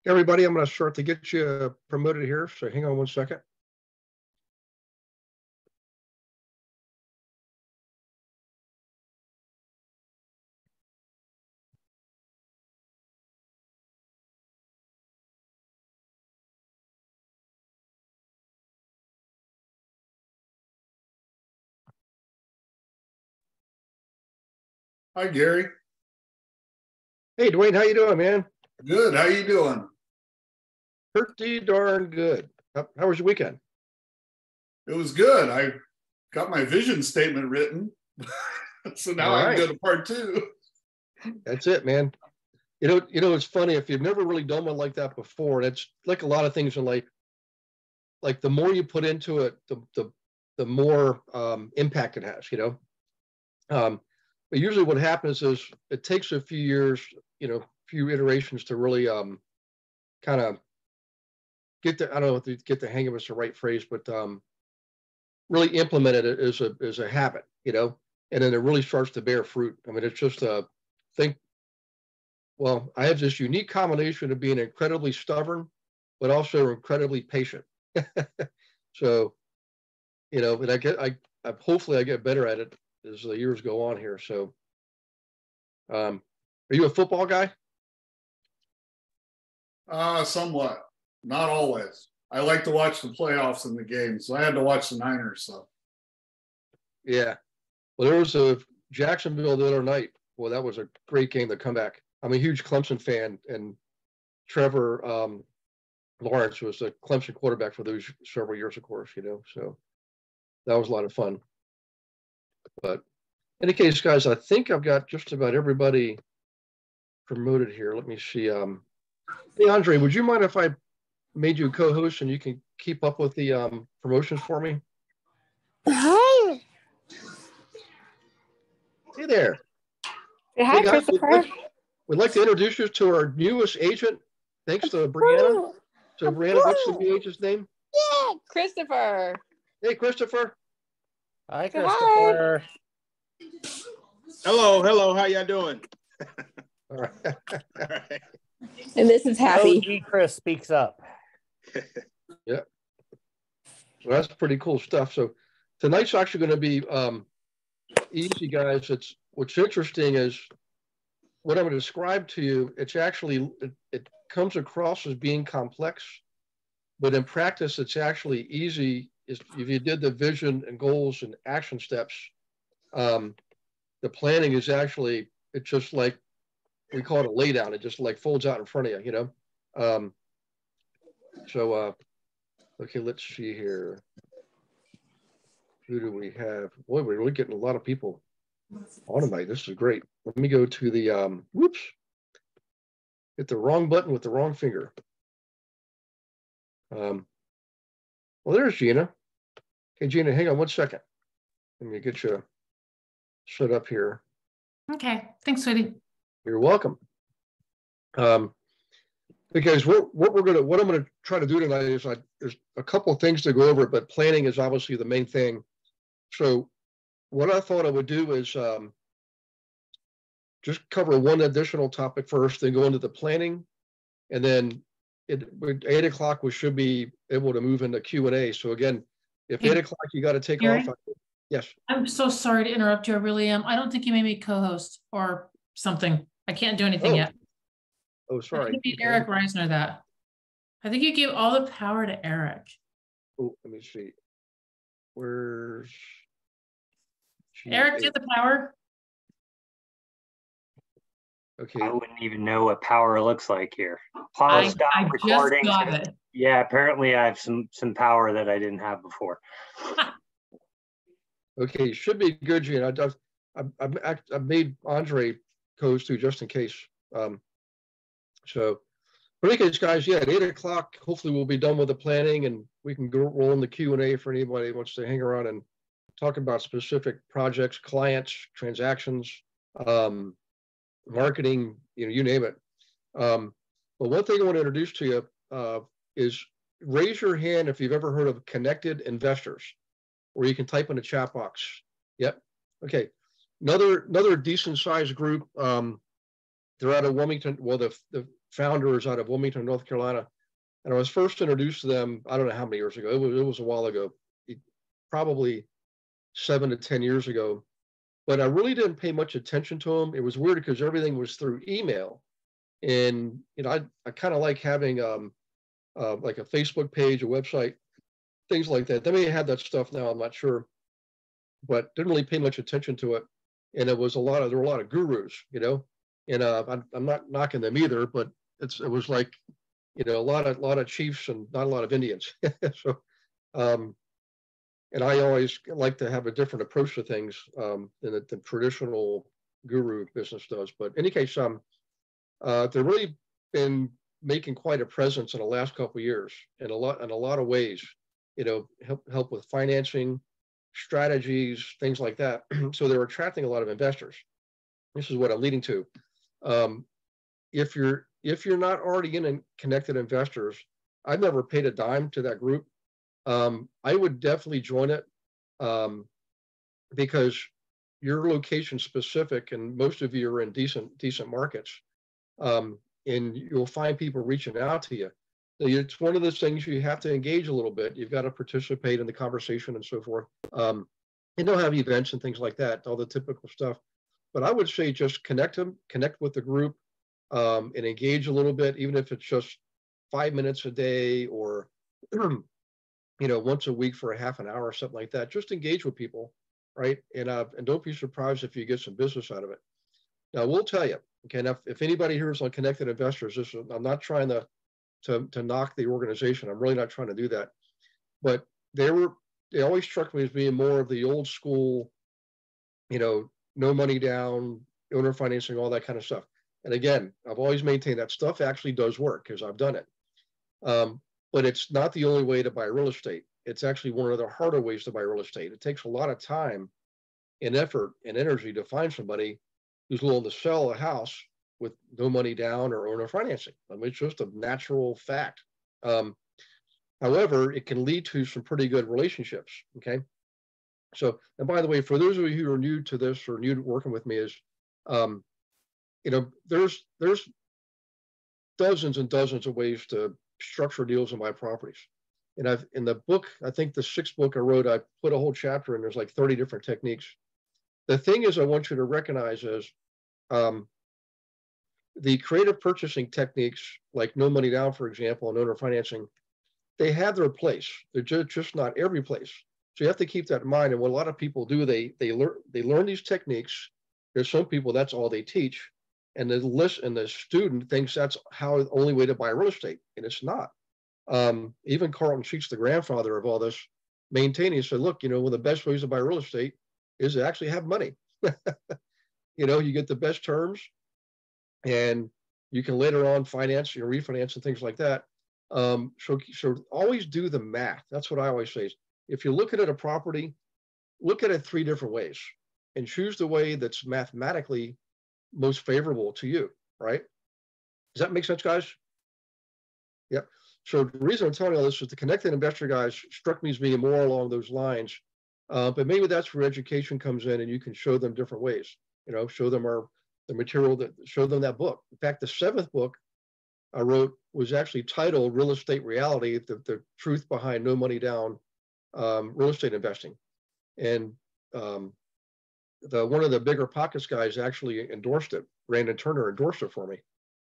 Everybody, I'm going to start to get you promoted here. So hang on one second. Hi, Gary. Hey, Dwayne, how you doing, man? Good. How you doing? Pretty darn good. How was your weekend? It was good. I got my vision statement written. So now I can go to part 2. That's it, man. You know, it's funny if you've never really done one like that before. It's like a lot of things in life. Like the more you put into it, the more impact it has. But usually, what happens is it takes a few years, few iterations to really kind of get the, I don't know if to get the hang of it's the right phrase, but really implement it as a habit, and then it really starts to bear fruit. I mean, it's just a think. Well, I have this unique combination of being incredibly stubborn, but also incredibly patient. So, but I hopefully I get better at it as the years go on here. So, are you a football guy? Somewhat, not always. I like to watch the playoffs and the games, so I had to watch the Niners. So, yeah. Well, there was a Jacksonville the other night. Well, that was a great game to come back. I'm a huge Clemson fan, and Trevor Lawrence was a Clemson quarterback for those several years, of course, so that was a lot of fun. But in any case, guys, I think I've got just about everybody promoted here. Let me see. Hey, Andre, would you mind if I made you a co-host and you can keep up with the promotions for me? Hi. Hey there. Hi, hey guys, Christopher. We'd like to introduce you to our newest agent. Thanks to Brianna. So, Brianna, what's the new agent's name? Yeah, Christopher. Hey, Christopher. Hi, Christopher. Hi. Hello. How y'all doing? All right. All right. And this is Happy. Chris speaks up. Yeah. Well, that's pretty cool stuff. So tonight's actually going to be easy, guys. What's interesting is what I'm going to describe to you. It's actually it comes across as being complex, but in practice, it's actually easy. If you did the vision and goals and action steps, the planning is actually, it's just like, we call it a lay down. It just like folds out in front of you, okay, let's see here. Who do we have? Boy, we're really getting a lot of people on tonight. This is great. Let me go to the, whoops. Hit the wrong button with the wrong finger. Well, there's Gina. Hey, Gina, hang on one second. Let me get you set up here. Okay, thanks, sweetie. You're welcome. Because what I'm gonna try to do tonight is there's a couple of things to go over, but planning is obviously the main thing. So what I thought I would do is just cover one additional topic first, then go into the planning, and then at 8 o'clock we should be able to move into Q&A. So again, if 8 o'clock you got to take off. Yes. I'm so sorry to interrupt you. I really am. I don't think you made me co-host or something. I can't do anything yet. Oh, sorry. I think Eric Reisner that. I think you gave all the power to Eric. Oh, let me see. Where's Eric? Get the power. Okay. I wouldn't even know what power looks like here. Pause, stop recording. Just got it. Yeah, apparently I have some power that I didn't have before. Okay, should be good, Gina. I've made Andre codes too, just in case. So, but anyways, guys, yeah, at 8 o'clock, hopefully we'll be done with the planning and we can go roll in the Q&A for anybody who wants to hang around and talk about specific projects, clients, transactions, marketing, you name it. But one thing I want to introduce to you is raise your hand if you've ever heard of Connected Investors, or you can type in the chat box. Yep. Okay. Another decent sized group. They're out of Wilmington. Well, the founders out of Wilmington, North Carolina. And I was first introduced to them, I don't know how many years ago, it was a while ago, probably 7 to 10 years ago. But I really didn't pay much attention to them. It was weird because everything was through email. And, I kind of like having like a Facebook page, a website, things like that. They may have that stuff now, I'm not sure, but didn't really pay much attention to it. And there were a lot of gurus, and I'm not knocking them either, but it was like, a lot of chiefs and not a lot of Indians. So, and I always like to have a different approach to things than the traditional guru business does. But in any case, they've really been making quite a presence in the last couple of years in a lot of ways. Help with financing, strategies, things like that. So they're attracting a lot of investors. This is what I'm leading to. If you're not already in Connected Investors, I've never paid a dime to that group. I would definitely join it because you're location specific, and most of you are in decent markets, and you'll find people reaching out to you. So it's one of those things you have to engage a little bit. You've got to participate in the conversation and so forth. And they'll have events and things like that, all the typical stuff. But I would say just connect with the group, and engage a little bit, even if it's just 5 minutes a day or once a week for a half an hour or something like that. Just engage with people, right? And don't be surprised if you get some business out of it. Now, we'll tell you, okay, now, if anybody here is on Connected Investors, I'm not trying to knock the organization. I'm really not trying to do that. But they always struck me as being more of the old school, no money down, owner financing, all that kind of stuff. And again, I've always maintained that stuff actually does work because I've done it. But it's not the only way to buy real estate. It's actually one of the harder ways to buy real estate. It takes a lot of time and effort and energy to find somebody who's willing to sell a house with no money down or owner financing. I mean, it's just a natural fact. However, it can lead to some pretty good relationships. Okay. So, and by the way, for those of you who are new to this or new to working with me, there's dozens and dozens of ways to structure deals and buy properties. And in the book, I think the 6th book I wrote, I put a whole chapter in. There's like 30 different techniques. The thing is, I want you to recognize is the creative purchasing techniques, like no money down, for example, and owner financing, they have their place. They're just not every place. So you have to keep that in mind. And what a lot of people do, they learn these techniques. There's some people that's all they teach, and the student thinks that's the only way to buy real estate, and it's not. Even Carlton Sheets, the grandfather of all this, maintaining, said, look, one of the best ways to buy real estate is to actually have money. You get the best terms, and you can later on finance, refinance and things like that. So always do the math. That's what I always say. If you're looking at a property, look at it 3 different ways and choose the way that's mathematically most favorable to you, right? Does that make sense, guys? Yep. So the reason I'm telling you all this is the Connected Investor guys struck me as being more along those lines. But maybe that's where education comes in, and you can show them different ways. Show them the material, show them that book. In fact, the 7th book I wrote was actually titled Real Estate Reality, the truth behind no money down real estate investing. And one of the bigger pockets guys actually endorsed it. Brandon Turner endorsed it for me.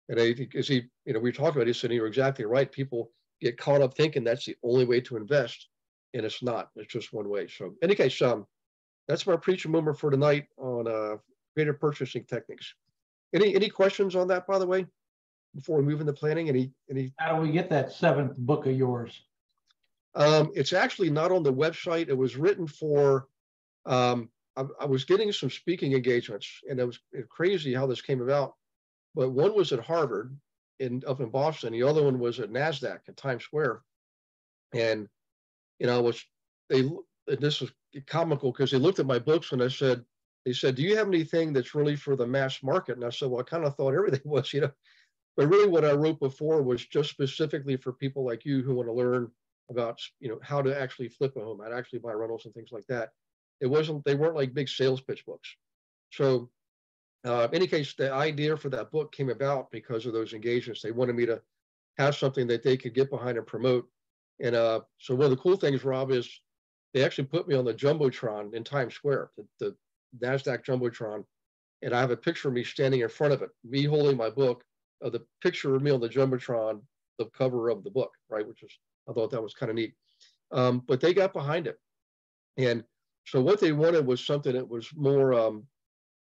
And we talked about it, he said, you're exactly right. People get caught up thinking that's the only way to invest, and it's not. It's just one way. So in any case, that's my preaching moment for tonight on creative purchasing techniques. Any questions on that, by the way, before we move into planning? Any? How do we get that 7th book of yours? It's actually not on the website. It was written for, I was getting some speaking engagements, and it was crazy how this came about. But one was at Harvard up in Boston. The other one was at NASDAQ in Times Square. And, this was comical because they looked at my books and they said, do you have anything that's really for the mass market? And I said, well, I kind of thought everything was, but really what I wrote before was just specifically for people like you who want to learn about, how to actually flip a home, how to actually buy rentals and things like that. They weren't like big sales pitch books. So In any case, the idea for that book came about because of those engagements. They wanted me to have something that they could get behind and promote. And so one of the cool things, Rob, is they actually put me on the Jumbotron in Times Square, the NASDAQ Jumbotron. And I have a picture of me standing in front of it, me holding my book, the picture of me on the Jumbotron, the cover of the book, right? Which is, I thought that was kind of neat. But they got behind it. And so what they wanted was something that was more,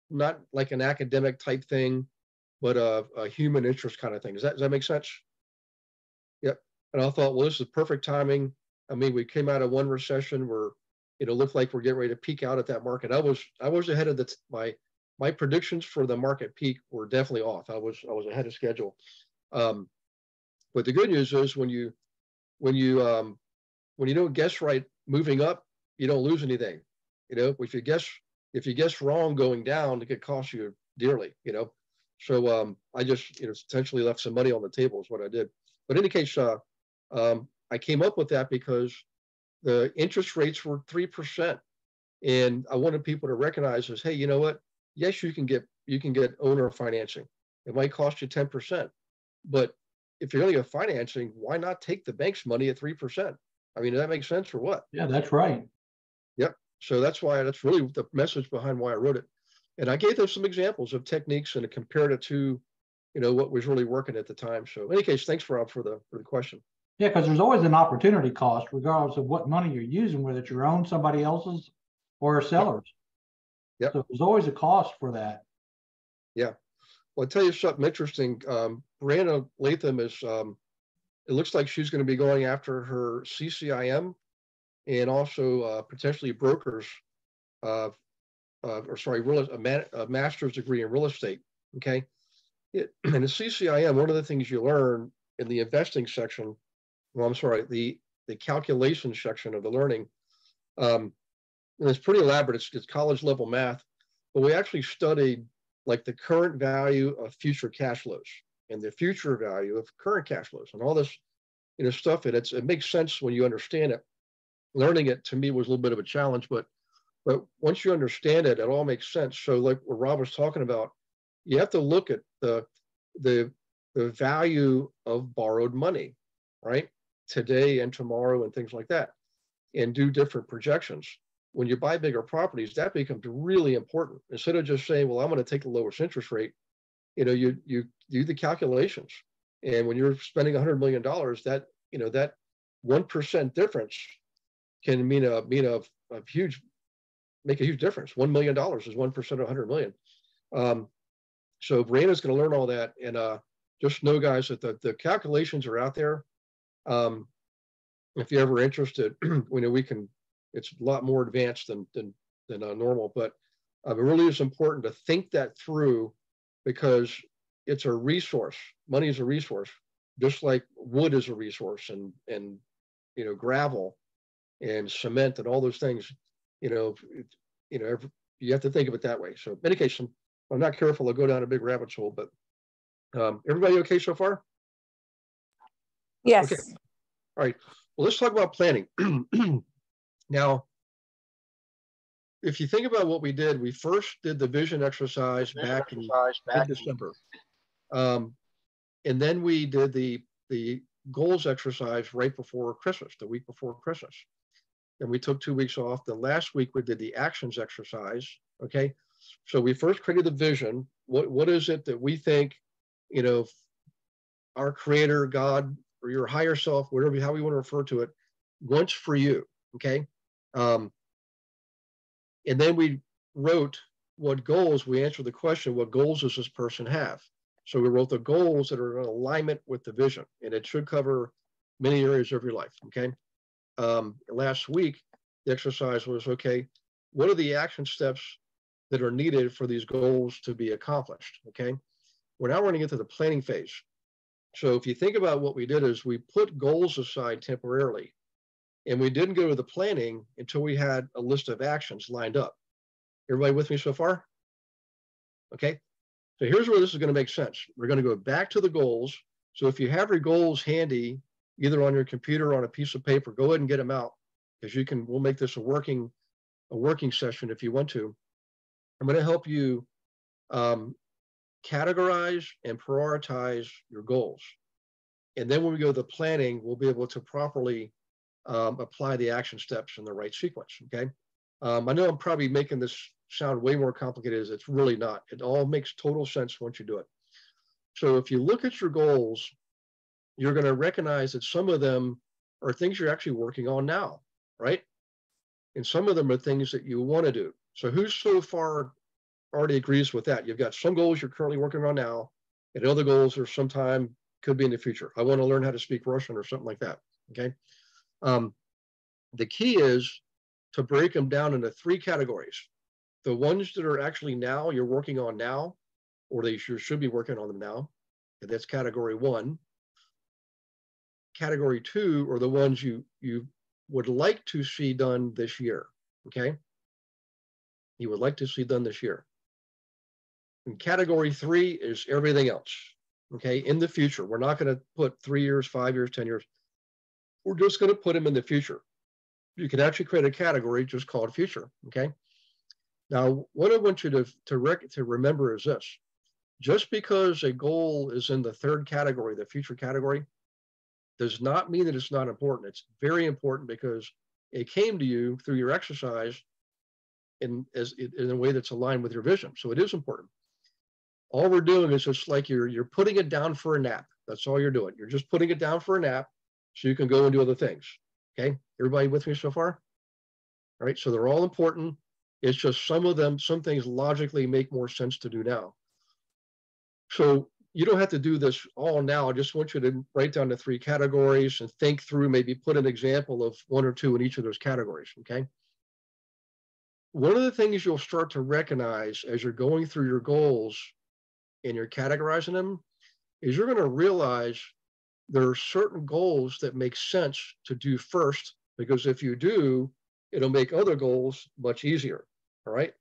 not like an academic type thing, but a human interest kind of thing. Does that make sense? Yep. And I thought, well, this is perfect timing. I mean, we came out of one recession where it looked like we're getting ready to peak out at that market. I was ahead of my predictions for the market peak were definitely off. I was ahead of schedule. But the good news is when you don't guess right moving up, you don't lose anything. If you guess wrong going down, it could cost you dearly. So I just essentially left some money on the table is what I did. But in any case, I came up with that because the interest rates were 3%, and I wanted people to recognize as, hey, you know what? Yes, you can get owner financing. It might cost you 10%, but if you're going to get financing, why not take the bank's money at 3%? I mean, does that make sense or what? Yeah, that's right. Yep. So that's really the message behind why I wrote it. And I gave them some examples of techniques and compared it to, what was really working at the time. So in any case, thanks, Rob, for the question. Yeah, because there's always an opportunity cost, regardless of what money you're using, whether it's your own, somebody else's, or a seller's. Yep. So there's always a cost for that. Yeah. Well, I'll tell you something interesting. Brianna Latham is, it looks like she's going to be going after her CCIM and also potentially brokers, a master's degree in real estate. Okay. And the CCIM, one of the things you learn in the investing section, the calculation section of the learning, and it's pretty elaborate. It's college level math, but we actually studied like the current value of future cash flows and the future value of current cash flows and all this, stuff. And it makes sense when you understand it. Learning it to me was a little bit of a challenge, but once you understand it, it all makes sense. So like what Rob was talking about, you have to look at the value of borrowed money, right? Today and tomorrow and things like that, and do different projections. When you buy bigger properties, that becomes really important. Instead of just saying, well, I'm going to take the lowest interest rate, you do the calculations. And when you're spending $100 million, that 1% difference can make a huge difference. $1 million is 1% of 100 million. So Brianna's going to learn all that. And just know, guys, that the calculations are out there. If you're ever interested, it's a lot more advanced than normal, but it really is important to think that through because it's a resource. Money is a resource, just like wood is a resource and gravel and cement and all those things, you have to think of it that way. So in any case, I'm not careful, I'll go down a big rabbit hole, but everybody okay so far? Yes. Okay. All right. Well, let's talk about planning. Now, if you think about what we did, we first did the vision exercise back in mid-December. And then we did the goals exercise right before Christmas, the week before Christmas. And we took 2 weeks off. The last week we did the actions exercise. Okay. So we first created the vision. What is it that we think, our creator, God, or your higher self, how we want to refer to it, wants for you. Okay. And then we wrote what goals, we answered the question, what goals does this person have? So we wrote the goals that are in alignment with the vision, and it should cover many areas of your life. Okay. Last week, the exercise was, okay, what are the action steps that are needed for these goals to be accomplished? Okay. We're now running into the planning phase. So if you think about what we did is we put goals aside temporarily, and we didn't go to the planning until we had a list of actions lined up. Everybody with me so far? Okay. So here's where this is going to make sense. We're going to go back to the goals. So if you have your goals handy, either on your computer or on a piece of paper, go ahead and get them out, because we'll make this a working session if you want to. I'm going to help you categorize and prioritize your goals. And then when we go to the planning, we'll be able to properly apply the action steps in the right sequence, okay? I know I'm probably making this sound way more complicated as it's really not. It all makes total sense once you do it. So if you look at your goals, you're going to recognize that some of them are things you're actually working on now, right? And some of them are things that you want to do. So who's so far already agrees with that? You've got some goals you're currently working on now, and other goals are sometime could be in the future. I want to learn how to speak Russian or something like that, okay? The key is to break them down into 3 categories. The ones that are actually now, you're working on now, or they should be working on them now. And that's category 1. Category 2 are the ones you would like to see done this year, okay? You would like to see done this year. And category 3 is everything else, okay? In the future, we're not going to put 3 years, 5 years, 10 years. We're just going to put them in the future. You can actually create a category just called future, okay? Now, what I want you to remember is this. Just because a goal is in the 3rd category, the future category, does not mean that it's not important. It's very important because it came to you through your exercise in a way that's aligned with your vision. So it is important. All we're doing is just like you're putting it down for a nap. That's all you're doing. You're just putting it down for a nap so you can go and do other things. Okay, everybody with me so far? All right, so they're all important. It's just some things logically make more sense to do now. So you don't have to do this all now. I just want you to write down the 3 categories and think through, maybe put an example of 1 or 2 in each of those categories, okay? One of the things you'll start to recognize as you're going through your goals and you're categorizing them is you're going to realize there are certain goals that make sense to do first, because if you do, it'll make other goals much easier, all right?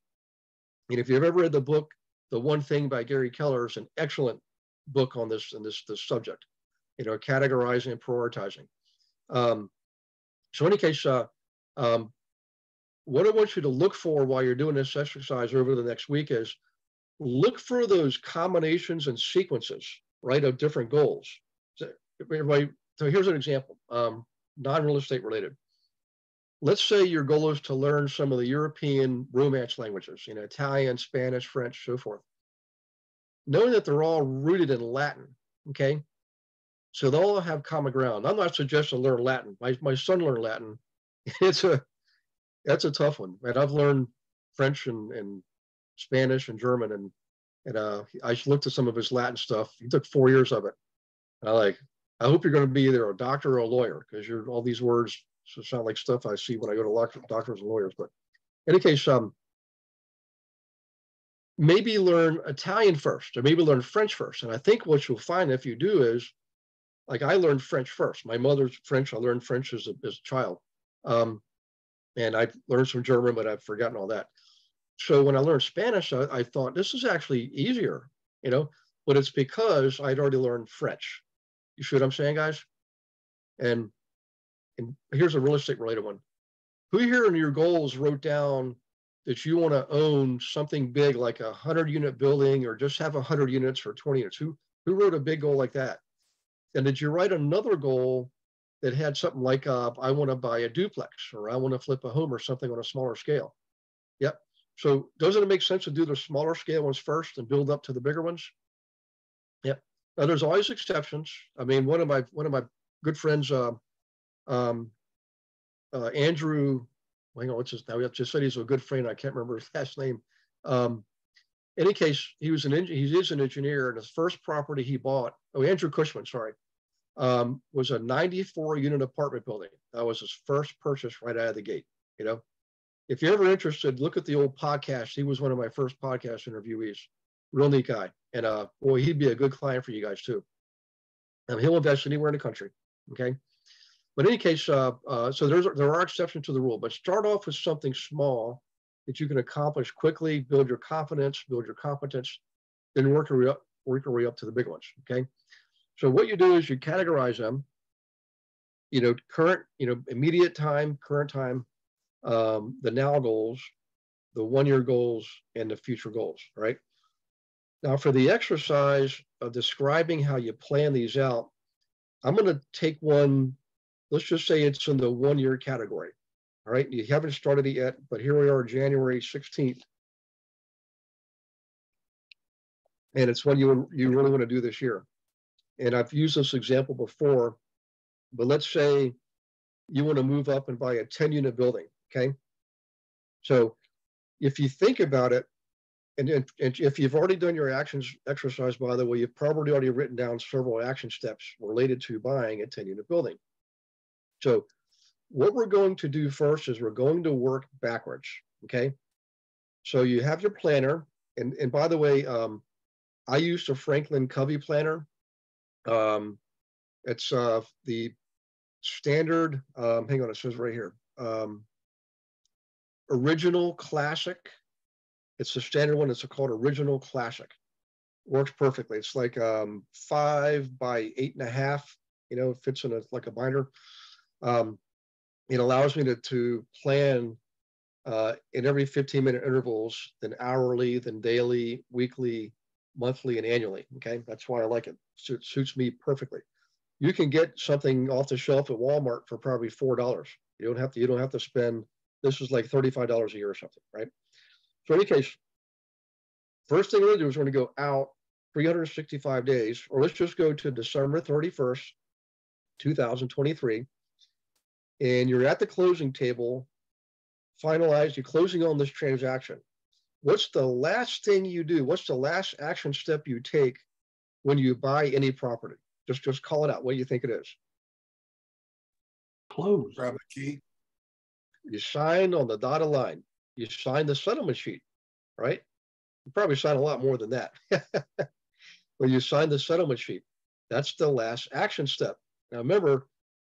And if you've ever read the book, The One Thing by Gary Keller, is an excellent book on this subject, categorizing and prioritizing. So in any case, what I want you to look for while you're doing this exercise over the next week is look for those combinations and sequences, right, of different goals. So here's an example, non-real estate related. Let's say your goal is to learn some of the European Romance languages, Italian, Spanish, French, so forth. Knowing that they're all rooted in Latin, okay? So they'll all have common ground. I'm not suggesting learn Latin. My son learned Latin. That's a tough one. And I've learned French and Spanish and German, and I looked at some of his Latin stuff. He took 4 years of it. And I hope you're going to be either a doctor or a lawyer, because all these words sound like stuff I see when I go to doctors and lawyers. But in any case, maybe learn Italian first, or maybe learn French first. And I think what you'll find if you do is, like, I learned French first. My mother's French. I learned French as a child. And I learned some German, but I've forgotten all that. So when I learned Spanish, I thought this is actually easier, but it's because I'd already learned French. You see what I'm saying, guys? And here's a real estate related one. Who here in your goals wrote down that you want to own something big, like a 100-unit building, or just have 100 units or 20 units? Who wrote a big goal like that? And did you write another goal that had something like, I want to buy a duplex, or I want to flip a home, or something on a smaller scale? Yep. So doesn't it make sense to do the smaller scale ones first and build up to the bigger ones? Yep. Now there's always exceptions. I mean, one of my good friends, Andrew, I just said he's a good friend. I can't remember his last name. In any case, he is an engineer, and his first property he bought, Andrew Cushman, sorry, was a 94-unit apartment building. That was his first purchase right out of the gate. If you're ever interested, look at the old podcast. He was one of my first podcast interviewees. Real neat guy. And boy, he'd be a good client for you guys too. He'll invest anywhere in the country. Okay. But in any case, so there are exceptions to the rule, but start off with something small that you can accomplish quickly, build your confidence, build your competence, then work your way up to the big ones. Okay. So what you do is you categorize them, current, immediate time, current time, the now goals, the 1-year goals, and the future goals, right? Now for the exercise of describing how you plan these out, I'm going to take one, let's just say it's in the 1 year category. All right, you haven't started it yet, but here we are, January 16th. And it's one you really want to do this year. And I've used this example before, but let's say you want to move up and buy a 10-unit building, okay? So if you think about it, and if you've already done your actions exercise, by the way, you've probably already written down several action steps related to buying a 10-unit building. So what we're going to do first is we're going to work backwards, okay? So you have your planner, and by the way, I used a Franklin Covey planner. It's the standard, hang on, it says right here, original classic. It's the standard one. It's called Original Classic. Works perfectly. It's like 5 by 8.5. You know, fits in like a binder. It allows me to plan in every 15-minute intervals, then hourly, then daily, weekly, monthly, and annually. Okay, that's why I like it. It suits me perfectly. You can get something off the shelf at Walmart for probably $4. You don't have to spend. This is like $35 a year or something, right? So in any case, first thing we're going to do is we're going to go out 365 days, or let's just go to December 31st, 2023. And you're at the closing table, you're closing on this transaction. What's the last thing you do? What's the last action step you take when you buy any property? Just call it out. What do you think it is? Close. Grab a key. You sign on the dotted line. You sign the settlement sheet, right? You probably sign a lot more than that. When you sign the settlement sheet, that's the last action step. Now remember,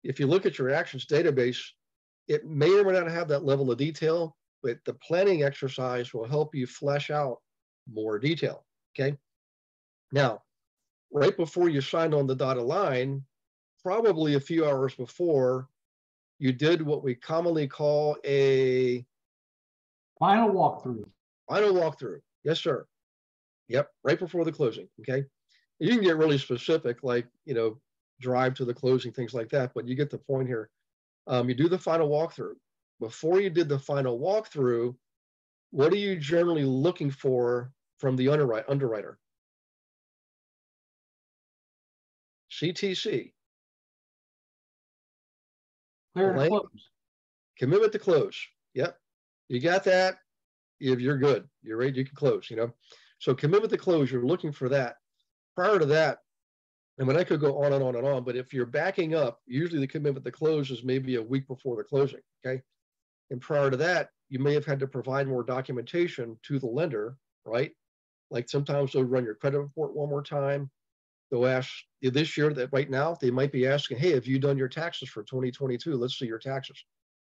if you look at your actions database, it may or may not have that level of detail, but the planning exercise will help you flesh out more detail, okay? Now, right before you signed on the dotted line, probably a few hours before, you did what we commonly call a Final walkthrough. final walkthrough. Yes, sir. Yep, right before the closing, okay? You can get really specific, like, you know, drive to the closing, things like that, but you get the point here. You do the final walkthrough. Before you did the final walkthrough, what are you generally looking for from the underwriter? CTC. Clear to close. Commitment to close. Yep. You got that. You're good. You're ready. You can close, you know? So commitment to close, you're looking for that. Prior to that, I mean, I could go on and on and on, but if you're backing up, usually the commitment to close is maybe a week before the closing, okay? And prior to that, you may have had to provide more documentation to the lender, right? Like sometimes they'll run your credit report one more time. They'll ask this year, that right now, they might be asking, hey, have you done your taxes for 2022? Let's see your taxes.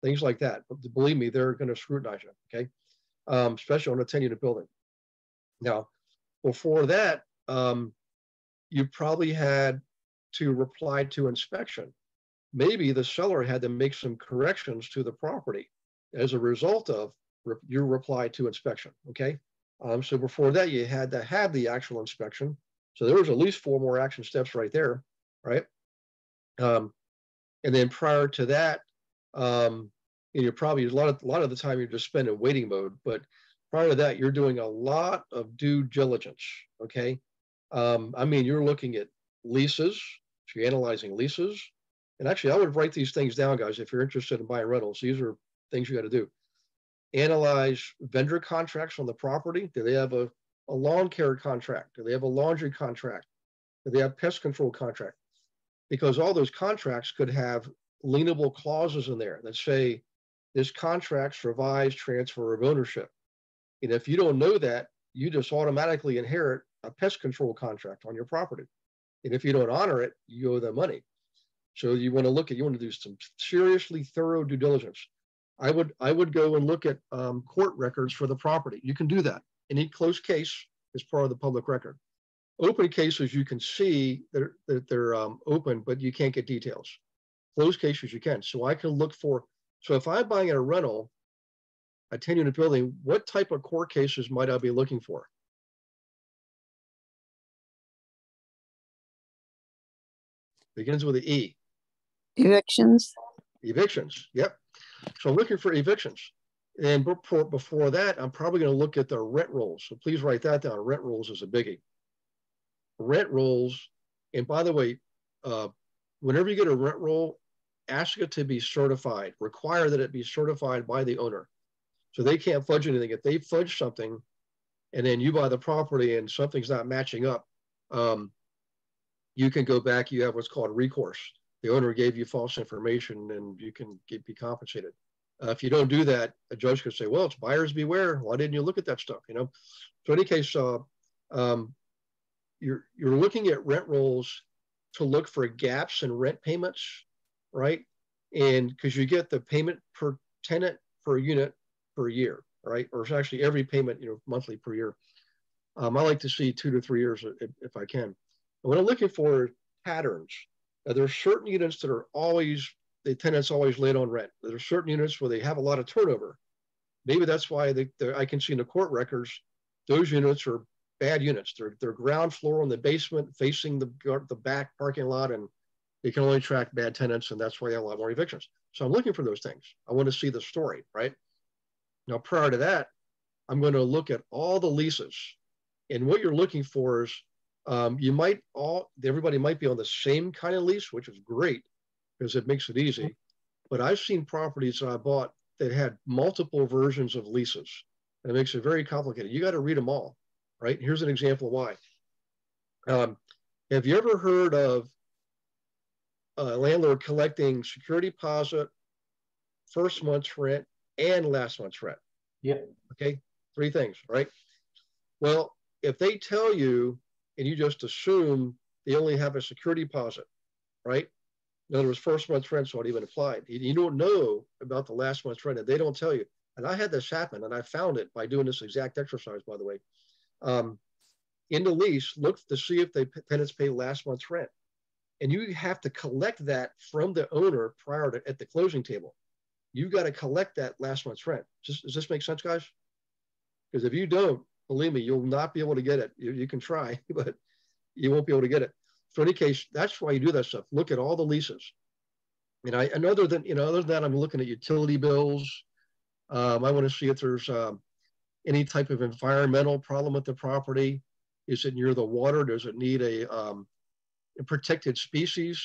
Things like that. But believe me, they're going to scrutinize you, okay? Especially on a 10-unit building. Now, before that, you probably had to reply to inspection. Maybe the seller had to make some corrections to the property as a result of your reply to inspection, okay? So before that, you had to have the actual inspection. So there was at least 4 more action steps right there, right? And then prior to that, you're probably a lot of the time you're just spending waiting mode, but prior to that, you're doing a lot of due diligence, okay? I mean, you're looking at leases, so you're analyzing leases. And actually, I would write these things down, guys, if you're interested in buying rentals. These are things you got to do. Analyze vendor contracts on the property. Do they have a lawn care contract? Do they have a laundry contract? Do they have pest control contract? Because all those contracts could have lienable clauses in there that say this contract survives transfer of ownership. And if you don't know that, you just automatically inherit a pest control contract on your property. And if you don't honor it, you owe them money. So you want to do some seriously thorough due diligence. I would go and look at court records for the property. You can do that. Any closed case is part of the public record. Open cases, you can see that they're open, but you can't get details. Closed cases, you can. So I can look for, so if I'm buying a rental, a 10-unit building, what type of court cases might I be looking for? Begins with an E. Evictions. Evictions. Yep. So I'm looking for evictions. And before that, I'm probably going to look at the rent rolls. So please write that down. Rent rolls is a biggie. Rent rolls. And by the way, whenever you get a rent roll, ask it to be certified. Require that it be certified by the owner. So they can't fudge anything. If they fudge something and then you buy the property and something's not matching up, you can go back. You have what's called recourse. The owner gave you false information and you can be compensated. If you don't do that, a judge could say, well, it's buyers beware. Why didn't you look at that stuff? You know. So in any case, you're looking at rent rolls to look for gaps in rent payments, right? And because you get the payment per tenant per unit per year, right? Or it's actually every payment, monthly per year. I like to see 2 to 3 years if I can. And what I'm looking for patterns. There are certain units that are always, the tenant's always late on rent. There are certain units where they have a lot of turnover. Maybe that's why I can see in the court records, those units are bad units. They're ground floor in the basement facing the back parking lot, and they can only attract bad tenants, and that's why they have a lot more evictions. So I'm looking for those things. I want to see the story, right? Now, prior to that, I'm going to look at all the leases. And what you're looking for is everybody might be on the same kind of lease, which is great because it makes it easy. But I've seen properties that I bought that had multiple versions of leases. And it makes it very complicated. You got to read them all, right? Here's an example of why. Have you ever heard of a landlord collecting security deposit, first month's rent, and last month's rent? Yeah. Okay, 3 things, right? Well, if they tell you and you just assume they only have a security deposit, right? In other words, first month's rent's not even applied. You don't know about the last month's rent, and they don't tell you. And I had this happen, and I found it by doing this exact exercise, by the way. In the lease, look to see if the tenants pay last month's rent. And you have to collect that from the owner at the closing table. You've got to collect that last month's rent. Does this make sense, guys? Because if you don't, believe me, you'll not be able to get it. You can try, but you won't be able to get it. So in any case, that's why you do that stuff. Look at all the leases. And other than that, I'm looking at utility bills. I want to see if there's any type of environmental problem with the property. Is it near the water? Does it need a protected species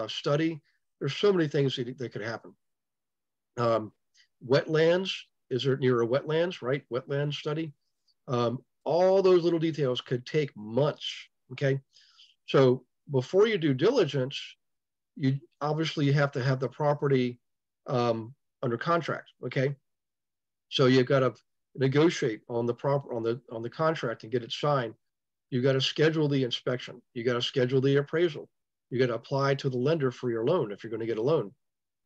study? There's so many things that could happen. Wetlands. Is it near a wetlands, right? Wetland study. All those little details could take months, okay? So before you do diligence, you obviously have to have the property under contract, okay? So you've got to negotiate on the contract and get it signed. You got to schedule the inspection. You got to schedule the appraisal. You got to apply to the lender for your loan if you're going to get a loan.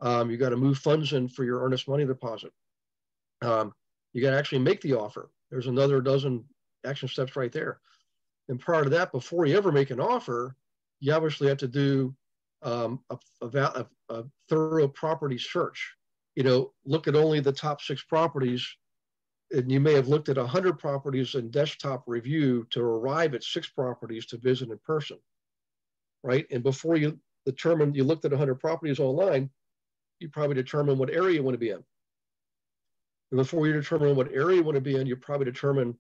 You got to move funds in for your earnest money deposit. You got to actually make the offer. There's another dozen action steps right there. And prior to that, before you ever make an offer, you obviously have to do a thorough property search. Look at only the top 6 properties, and you may have looked at 100 properties in desktop review to arrive at 6 properties to visit in person, right? And before you looked at 100 properties online, you probably determine what area you want to be in. And before you determine what area you want to be in, you probably determine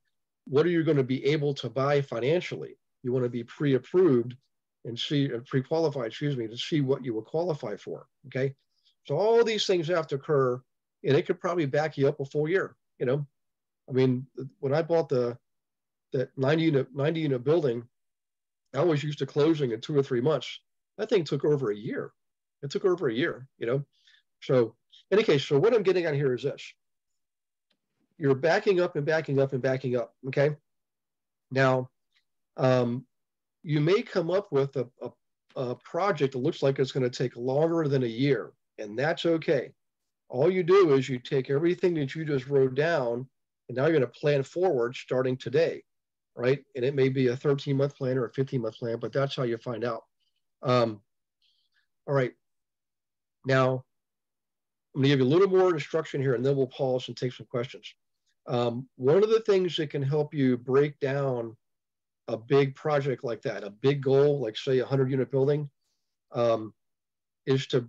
what are you going to be able to buy financially. You want to be pre-approved and pre-qualified, to see what you will qualify for, okay? So all these things have to occur, and it could probably back you up a full year, I mean, when I bought that 90 unit building, I was used to closing in 2 or 3 months. That thing took over a year. It took over a year, So in any case, so what I'm getting at here is this. You're backing up and backing up and backing up, okay? Now, you may come up with a project that looks like it's going to take longer than a year, and that's okay. All you do is you take everything that you just wrote down, and now you're going to plan forward starting today, right? And it may be a 13-month plan or a 15-month plan, but that's how you find out. All right. Now, I'm going to give you a little more instruction here, and then we'll pause and take some questions. One of the things that can help you break down a big project like that, a big goal, like say 100-unit building, is to,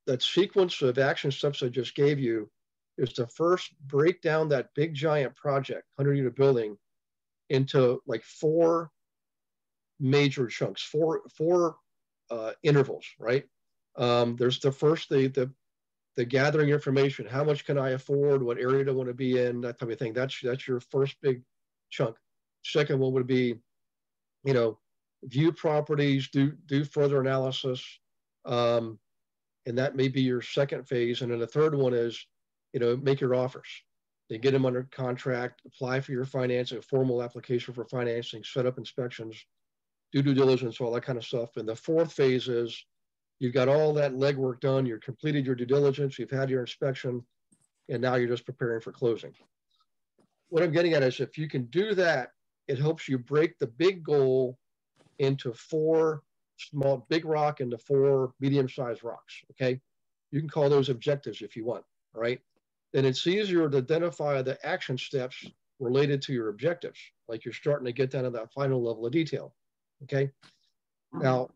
that sequence of action steps I just gave you is to first break down that big giant project, 100-unit building, into like 4 major chunks, four intervals, right? There's the first, the gathering information. How much can I afford? What area do I want to be in? That type of thing. That's your first big chunk. Second one would be, you know, view properties, do further analysis, and that may be your second phase. And then the third one is, you know, make your offers. They get them under contract, apply for your financing, formal application for financing, set up inspections, do due diligence, all that kind of stuff. And the fourth phase is you've got all that legwork done, you've completed your due diligence, you've had your inspection, and now you're just preparing for closing. What I'm getting at is if you can do that, it helps you break the big goal into 4 small, big rock into 4 medium-sized rocks, okay? You can call those objectives if you want, all right? Then it's easier to identify the action steps related to your objectives, like you're starting to get down to that final level of detail, okay? Now,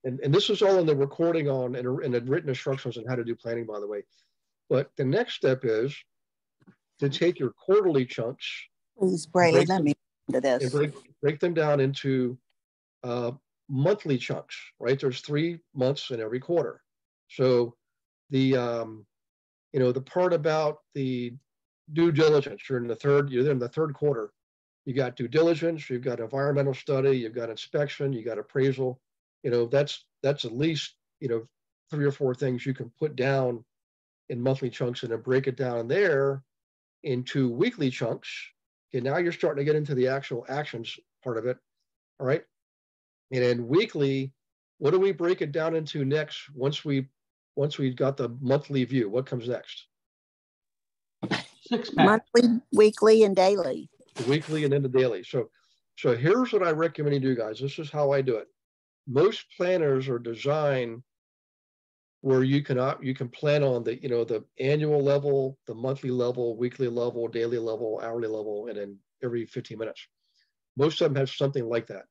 and this is all in the recording on and the written instructions on how to do planning, by the way. But the next step is to take your quarterly chunks. Please, Braylon, let me do this. And break them down into monthly chunks, right? There's 3 months in every quarter. So the, you know, the part about the due diligence, you're in the third quarter. You got due diligence, you've got environmental study, you've got inspection, you got appraisal. You know, that's at least, you know, 3 or 4 things you can put down in monthly chunks and then break it down there into weekly chunks. Okay, now you're starting to get into the actual actions part of it. All right. And then weekly, what do we break it down into next once we've got the monthly view? What comes next? 6-pack. Monthly, weekly, and daily. The weekly and then the daily. So here's what I recommend you do, guys. This is how I do it. Most planners are designed where you can plan on the, you know, the annual level, the monthly level, weekly level, daily level, hourly level, and then every 15 minutes. Most of them have something like that.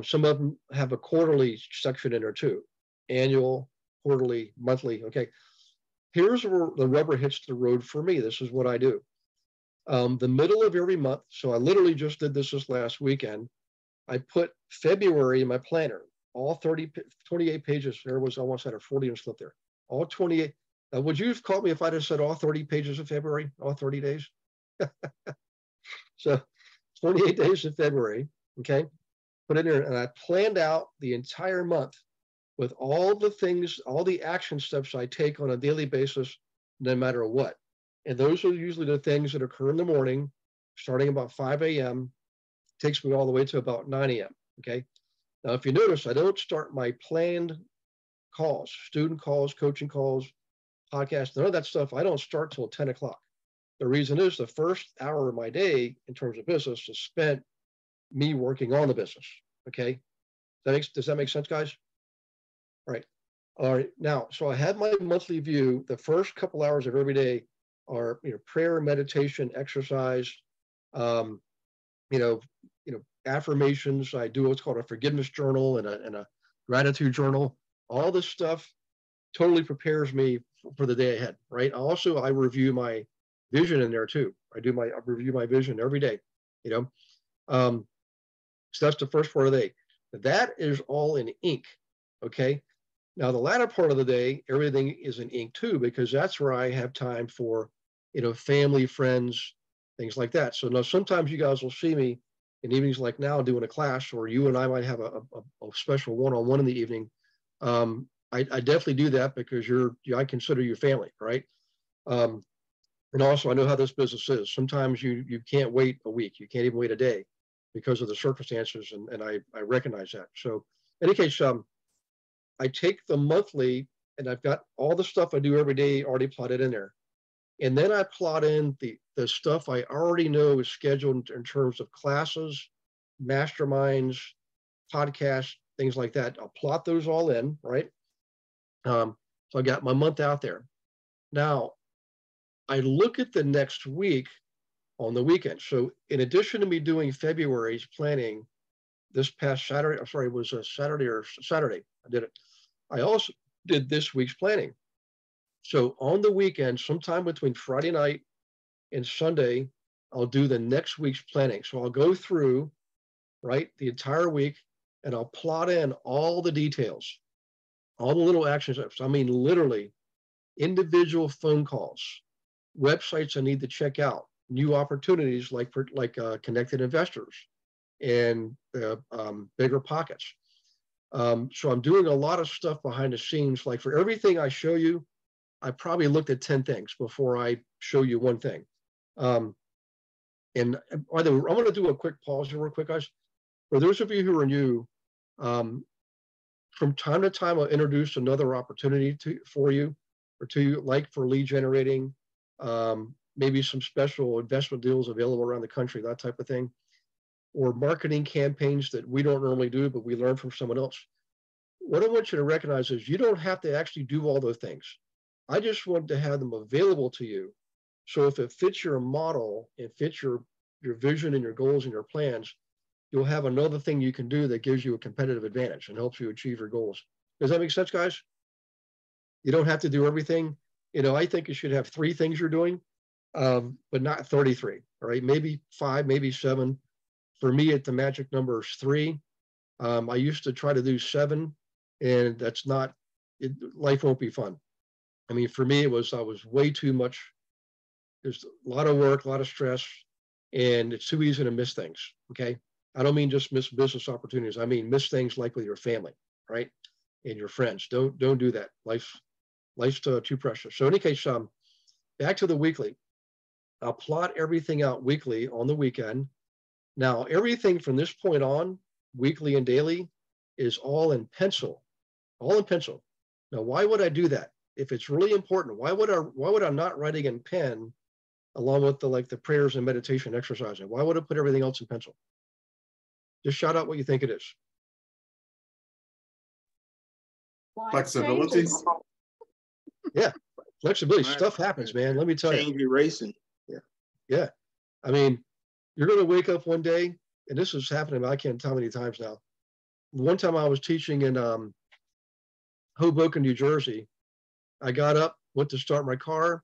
Some of them have a quarterly section in there too. Annual, quarterly, monthly. Okay. Here's where the rubber hits the road for me. This is what I do. The middle of every month. So I literally just did this last weekend. I put February in my planner, all 28 pages. There was almost had a 40-inch slip there. All 28. Would you have caught me if I just said all 30 pages of February, all 30 days? So 28 days of February, okay? Put it in there, and I planned out the entire month with all the things, all the action steps I take on a daily basis, no matter what. And those are usually the things that occur in the morning, starting about 5 a.m., takes me all the way to about 9 a.m., okay? Now, if you notice, I don't start my planned calls, student calls, coaching calls, podcasts, none of that stuff. I don't start till 10 o'clock. The reason is the first hour of my day in terms of business is spent me working on the business, okay? Does that make sense, guys? All right. All right. Now, so I have my monthly view. The first couple hours of every day are, you know, prayer, meditation, exercise, you know, affirmations. I do what's called a forgiveness journal and a gratitude journal. All this stuff totally prepares me for the day ahead, right? Also, I review my vision in there too. I review my vision every day, you know. So that's the first part of the day. That is all in ink, okay? Now, the latter part of the day, everything is in ink too, because that's where I have time for, you know, family, friends, things like that. So now sometimes you guys will see me in evenings like now doing a class, or you and I might have a special one-on-one in the evening. I definitely do that because I consider you family, right? And also I know how this business is. Sometimes you can't wait a week. You can't even wait a day because of the circumstances, and I recognize that. So in any case, I take the monthly, and I've got all the stuff I do every day already plotted in there. And then I plot in the stuff I already know is scheduled in terms of classes, masterminds, podcasts, things like that. I'll plot those all in, right? So I got my month out there. Now, I look at the next week on the weekend. So in addition to me doing February's planning this past Saturday, I'm sorry, it was a Saturday I did it. I also did this week's planning. So on the weekend, sometime between Friday night and Sunday, I'll do the next week's planning. So I'll go through, right, the entire week, and I'll plot in all the details, all the little action steps. I mean, literally individual phone calls, websites I need to check out, new opportunities like connected investors and bigger pockets. So I'm doing a lot of stuff behind the scenes. Like for everything I show you, I probably looked at 10 things before I show you one thing. And by the way, I'm going to do a quick pause here real quick, guys. For those of you who are new, from time to time, I'll introduce another opportunity for you, like for lead generating, maybe some special investment deals available around the country, that type of thing, or marketing campaigns that we don't normally do, but we learn from someone else. What I want you to recognize is you don't have to actually do all those things. I just want to have them available to you. So if it fits your model, it fits your vision and your goals and your plans, you'll have another thing you can do that gives you a competitive advantage and helps you achieve your goals. Does that make sense, guys? You don't have to do everything. You know, I think you should have 3 things you're doing, but not 33, all right? Maybe 5, maybe 7. For me, the magic number is 3. I used to try to do 7, and that's not, life won't be fun. I mean, for me, I was way too much. There's a lot of work, a lot of stress, and it's too easy to miss things, okay? I don't mean just miss business opportunities. I mean, miss things like with your family, right? And your friends. Don't do that. Life's too precious. So in any case, back to the weekly. I'll plot everything out weekly on the weekend. Now, everything from this point on, weekly and daily, is all in pencil, all in pencil. Now, why would I do that? If it's really important, why would I not writing in pen along with the prayers and meditation exercising? Why would I put everything else in pencil? Just shout out what you think it is. Flexibility. Yeah, flexibility. Right. Stuff happens, man. Let me tell you. Change erasing. Yeah. I mean, you're going to wake up one day, and this is happening, I can't tell how many times now. One time I was teaching in Hoboken, New Jersey. I got up, went to start my car,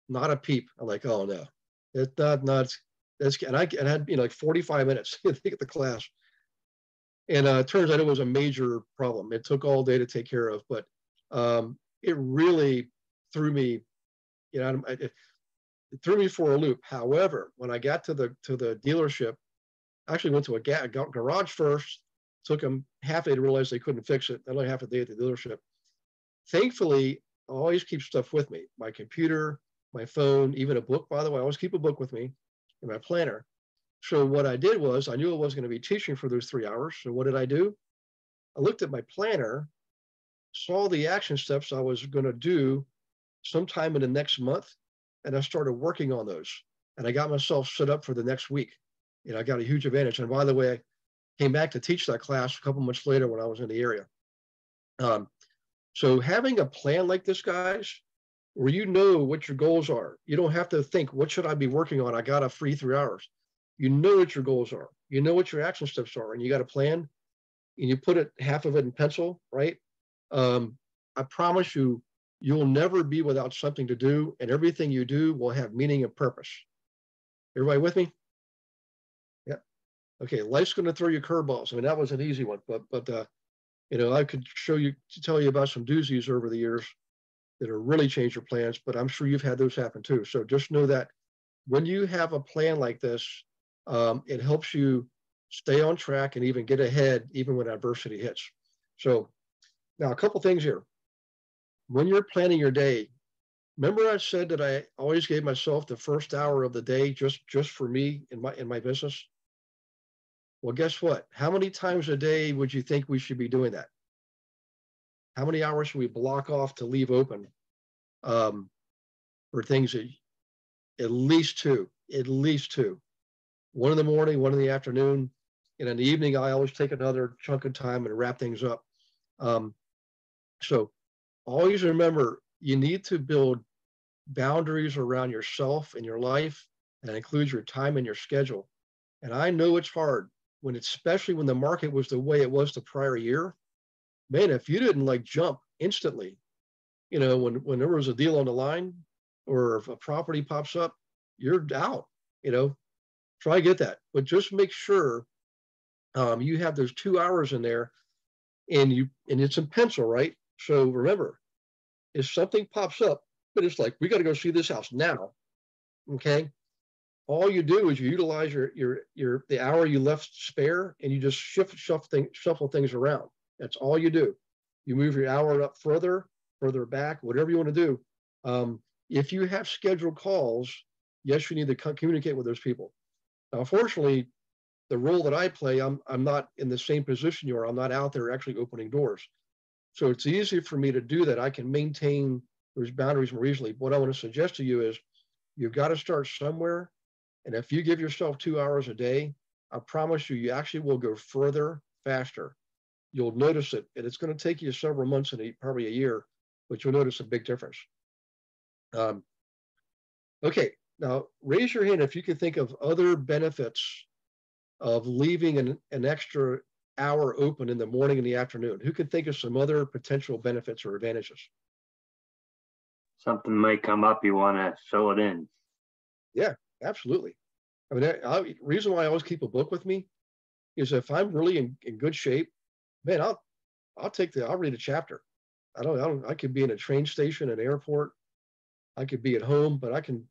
not a peep. I'm like, oh no, it's not. And I had like 45 minutes to get the class. And it turns out it was a major problem. It took all day to take care of, but it really threw me, it threw me for a loop. However, when I got to the dealership, I actually went to a garage first, took them half a day to realize they couldn't fix it, only half a day at the dealership. Thankfully, I always keep stuff with me, my computer, my phone, even a book, by the way. I always keep a book with me in my planner. So what I did was, I knew I wasn't going to be teaching for those 3 hours. So what did I do? I looked at my planner, saw the action steps I was going to do sometime in the next month, and I started working on those. And I got myself set up for the next week. I got a huge advantage. And by the way, I came back to teach that class a couple months later when I was in the area. So having a plan like this, guys, where you know what your goals are, you don't have to think, what should I be working on? I got a free 3 hours. You know what your goals are. You know what your action steps are, and you got a plan, and you put half of it in pencil, right? I promise you, you'll never be without something to do, and everything you do will have meaning and purpose. Everybody with me? Yeah. Okay, life's going to throw you curveballs. I mean, that was an easy one, but I could tell you about some doozies over the years that have really changed your plans, but I'm sure you've had those happen too. So just know that when you have a plan like this, it helps you stay on track and even get ahead, even when adversity hits. So now a couple things here. When you're planning your day, remember I said that I always gave myself the first hour of the day just for me in my business? Well, guess what? How many times a day would you think we should be doing that? How many hours should we block off to leave open for things that, at least two. 1 in the morning, 1 in the afternoon. And in the evening, I always take another chunk of time and wrap things up. So always remember, you need to build boundaries around yourself and your life and it includes your time and your schedule. And I know it's hard when, especially when the market was the way it was the prior year. Man, if you didn't like jump instantly, you know, when there was a deal on the line or if a property pops up, you're out, you know. So I get that, but just make sure you have those 2 hours in there, and it's in pencil, right? So remember, if something pops up, but it's like, we got to go see this house now, okay? All you do is you utilize the hour you left spare, and you just shuffle things around. That's all you do. You move your hour up further back, whatever you want to do. If you have scheduled calls, yes, you need to communicate with those people. Now, unfortunately, the role that I play, I'm not in the same position you are. I'm not out there actually opening doors. So it's easy for me to do that. I can maintain those boundaries more easily. What I want to suggest to you is you've got to start somewhere. And if you give yourself 2 hours a day, I promise you, you actually will go further, faster. You'll notice it, and it's going to take you several months and probably a year, but you'll notice a big difference. Okay, now raise your hand if you can think of other benefits of leaving an extra hour open in the morning and the afternoon. Who can think of some other potential benefits or advantages? Something might come up, you want to fill it in. Yeah, absolutely. I mean, the reason why I always keep a book with me is if I'm really in good shape, man, I'll read a chapter. I could be in a train station, an airport, I could be at home, but I can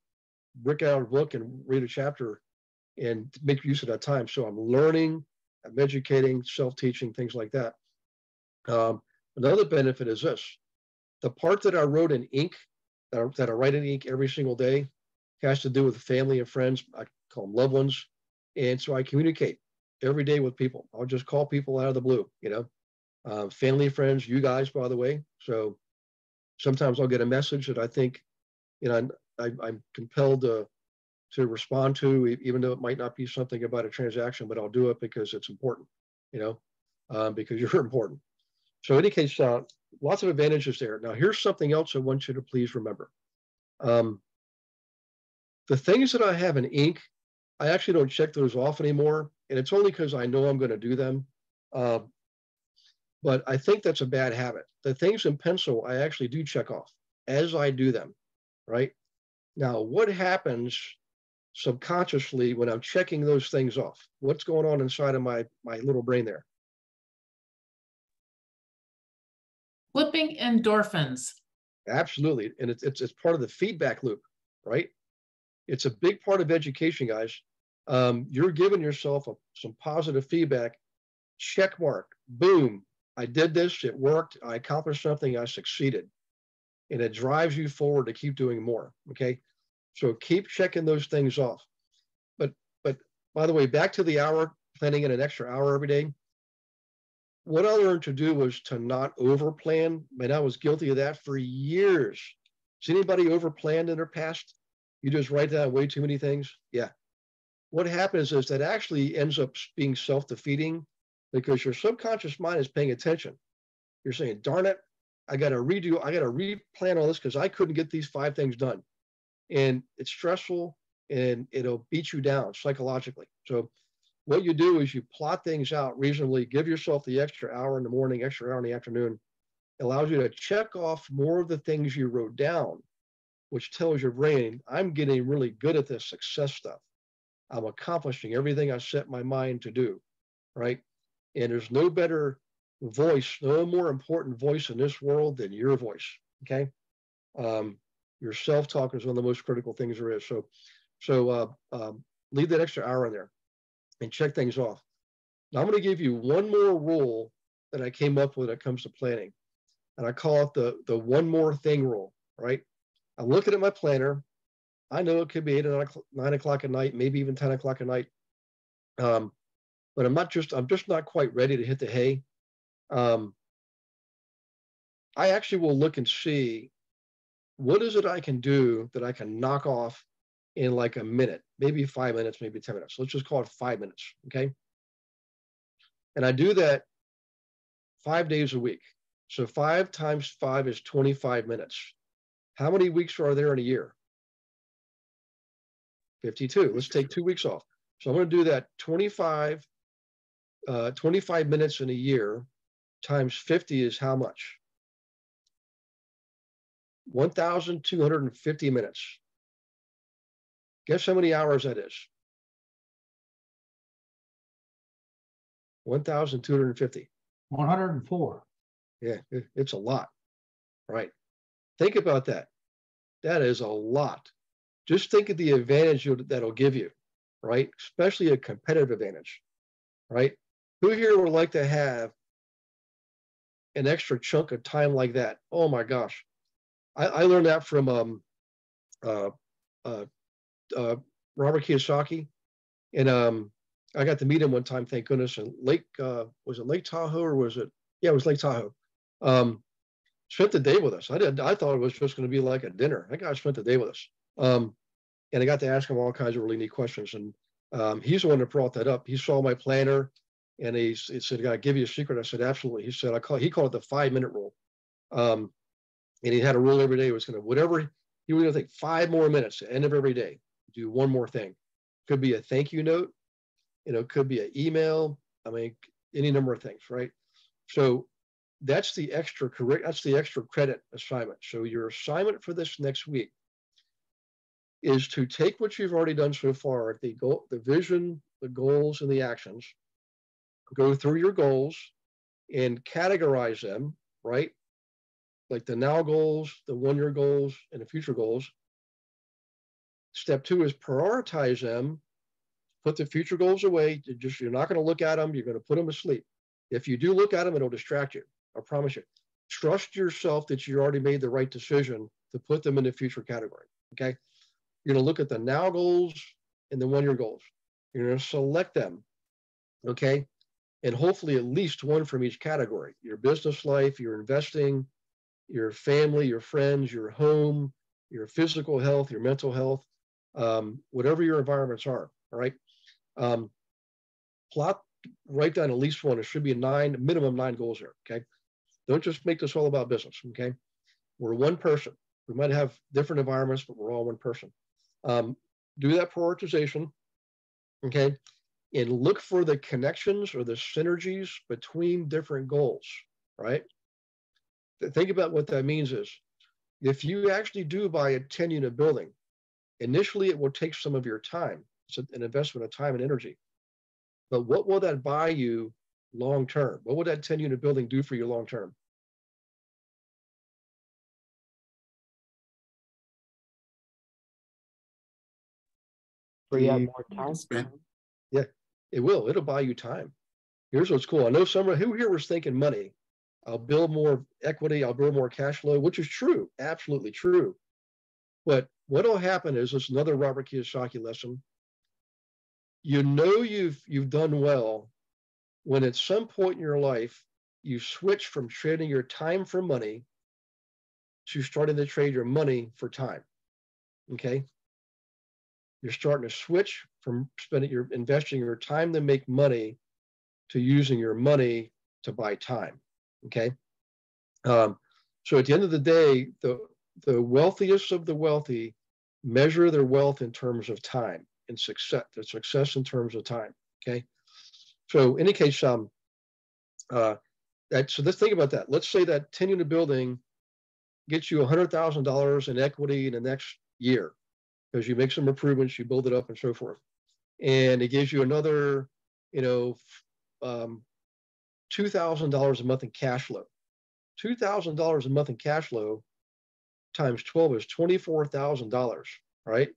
break out a book and read a chapter and make use of that time. So I'm learning, I'm educating, self-teaching, things like that. Another benefit is this. The part that I wrote in ink, that I write in ink every single day, has to do with family and friends. I call them loved ones. And so I communicate every day with people. I'll just call people out of the blue, you know, family, friends, you guys, by the way. So sometimes I'll get a message that I think, you know, I'm compelled to respond to, even though it might not be something about a transaction, but I'll do it because it's important, you know, because you're important. So in any case, lots of advantages there. Now, here's something else I want you to please remember. The things that I have in ink, I actually don't check those off anymore. And it's only because I know I'm going to do them. But I think that's a bad habit. The things in pencil, I actually do check off as I do them, right? Now, what happens subconsciously when I'm checking those things off? What's going on inside of my little brain there? Flipping endorphins. Absolutely. And it's part of the feedback loop, right? It's a big part of education, guys. You're giving yourself some positive feedback. Check mark. Boom. I did this. It worked. I accomplished something. I succeeded. And it drives you forward to keep doing more. Okay. So keep checking those things off. But by the way, back to the hour, planning in an extra hour every day. What I learned to do was to not over plan. Man, I was guilty of that for years. Has anybody over planned in their past? You just write down way too many things. Yeah. What happens is that actually ends up being self-defeating because your subconscious mind is paying attention. You're saying, darn it, I got to replan all this because I couldn't get these 5 things done. And it's stressful and it'll beat you down psychologically. So what you do is you plot things out reasonably, give yourself the extra hour in the morning, extra hour in the afternoon. It allows you to check off more of the things you wrote down, which tells your brain, I'm getting really good at this success stuff. I'm accomplishing everything I set my mind to do, right? And there's no better voice, no more important voice in this world than your voice, okay? Your self-talk is one of the most critical things there is. So leave that extra hour in there and check things off. Now I'm going to give you one more rule that I came up with when it comes to planning. And I call it the one more thing rule, right? I'm looking at my planner. I know it could be 8 or 9 o'clock at night, maybe even 10 o'clock at night. But I'm just not quite ready to hit the hay. I actually will look and see what is it I can do that I can knock off in like a minute, maybe 5 minutes, maybe 10 minutes. Let's just call it 5 minutes, okay? And I do that 5 days a week. So 5 times 5 is 25 minutes. How many weeks are there in a year? 52. Let's take 2 weeks off. So I'm going to do that 25 minutes in a year times 50 is how much? 1,250 minutes. Guess how many hours that is? 1,250. 104. Yeah, it's a lot, right? Think about that. That is a lot. Just think of the advantage that'll give you, right? Especially a competitive advantage, right? Who here would like to have an extra chunk of time like that? Oh my gosh. I learned that from Robert Kiyosaki. And I got to meet him one time, thank goodness, in was it Lake Tahoe or was it? Yeah, it was Lake Tahoe. Spent the day with us. I thought it was just going to be like a dinner. That guy spent the day with us. And I got to ask him all kinds of really neat questions. And he's the one that brought that up. He saw my planner and he said, "Can I give you a secret?" I said, "Absolutely." He said, he called it the 5-minute rule. And he had a rule every day. It was going to, whatever, he was going to take 5 more minutes at the end of every day, do one more thing. Could be a thank you note, could be an email. I mean, any number of things, right? So that's the extra credit assignment. So your assignment for this next week is to take what you've already done so far, the vision, the goals, and the actions, go through your goals and categorize them, right? Like the now goals, the 1-year goals, and the future goals. Step 2 is prioritize them, put the future goals away. You're not going to look at them. You're going to put them to sleep. If you do look at them, it'll distract you. I promise you. Trust yourself that you already made the right decision to put them in the future category. Okay. You're going to look at the now goals and the 1-year goals. You're going to select them. Okay. And hopefully at least one from each category: your business life, your investing, your family, your friends, your home, your physical health, your mental health, whatever your environments are. All right. Write down at least one. It should be minimum 9 goals here. Okay. Don't just make this all about business. Okay. We're one person. We might have different environments, but we're all one person. Do that prioritization. Okay. And look for the connections or the synergies between different goals. Right. Think about what that means is, if you actually do buy a 10-unit building, initially it will take some of your time. It's an investment of time and energy. But what will that buy you long term? What would that 10-unit building do for you long term? Free up more time. Yeah, it will. It'll buy you time. Here's what's cool. I know who here was thinking money. I'll build more equity. I'll build more cash flow, which is true. Absolutely true. But what will happen is, it's another Robert Kiyosaki lesson. You've done well when at some point in your life you switch from trading your time for money to starting to trade your money for time. Okay. You're starting to switch from investing your time to make money to using your money to buy time. Okay. So at the end of the day, the wealthiest of the wealthy measure their wealth in terms of time and success in terms of time. Okay. So in any case, so let's think about that. Let's say that 10-unit building gets you $100,000 in equity in the next year, because you make some improvements, you build it up and so forth. And it gives you another, $2,000 a month in cash flow. $2,000 a month in cash flow times 12 is $24,000, right?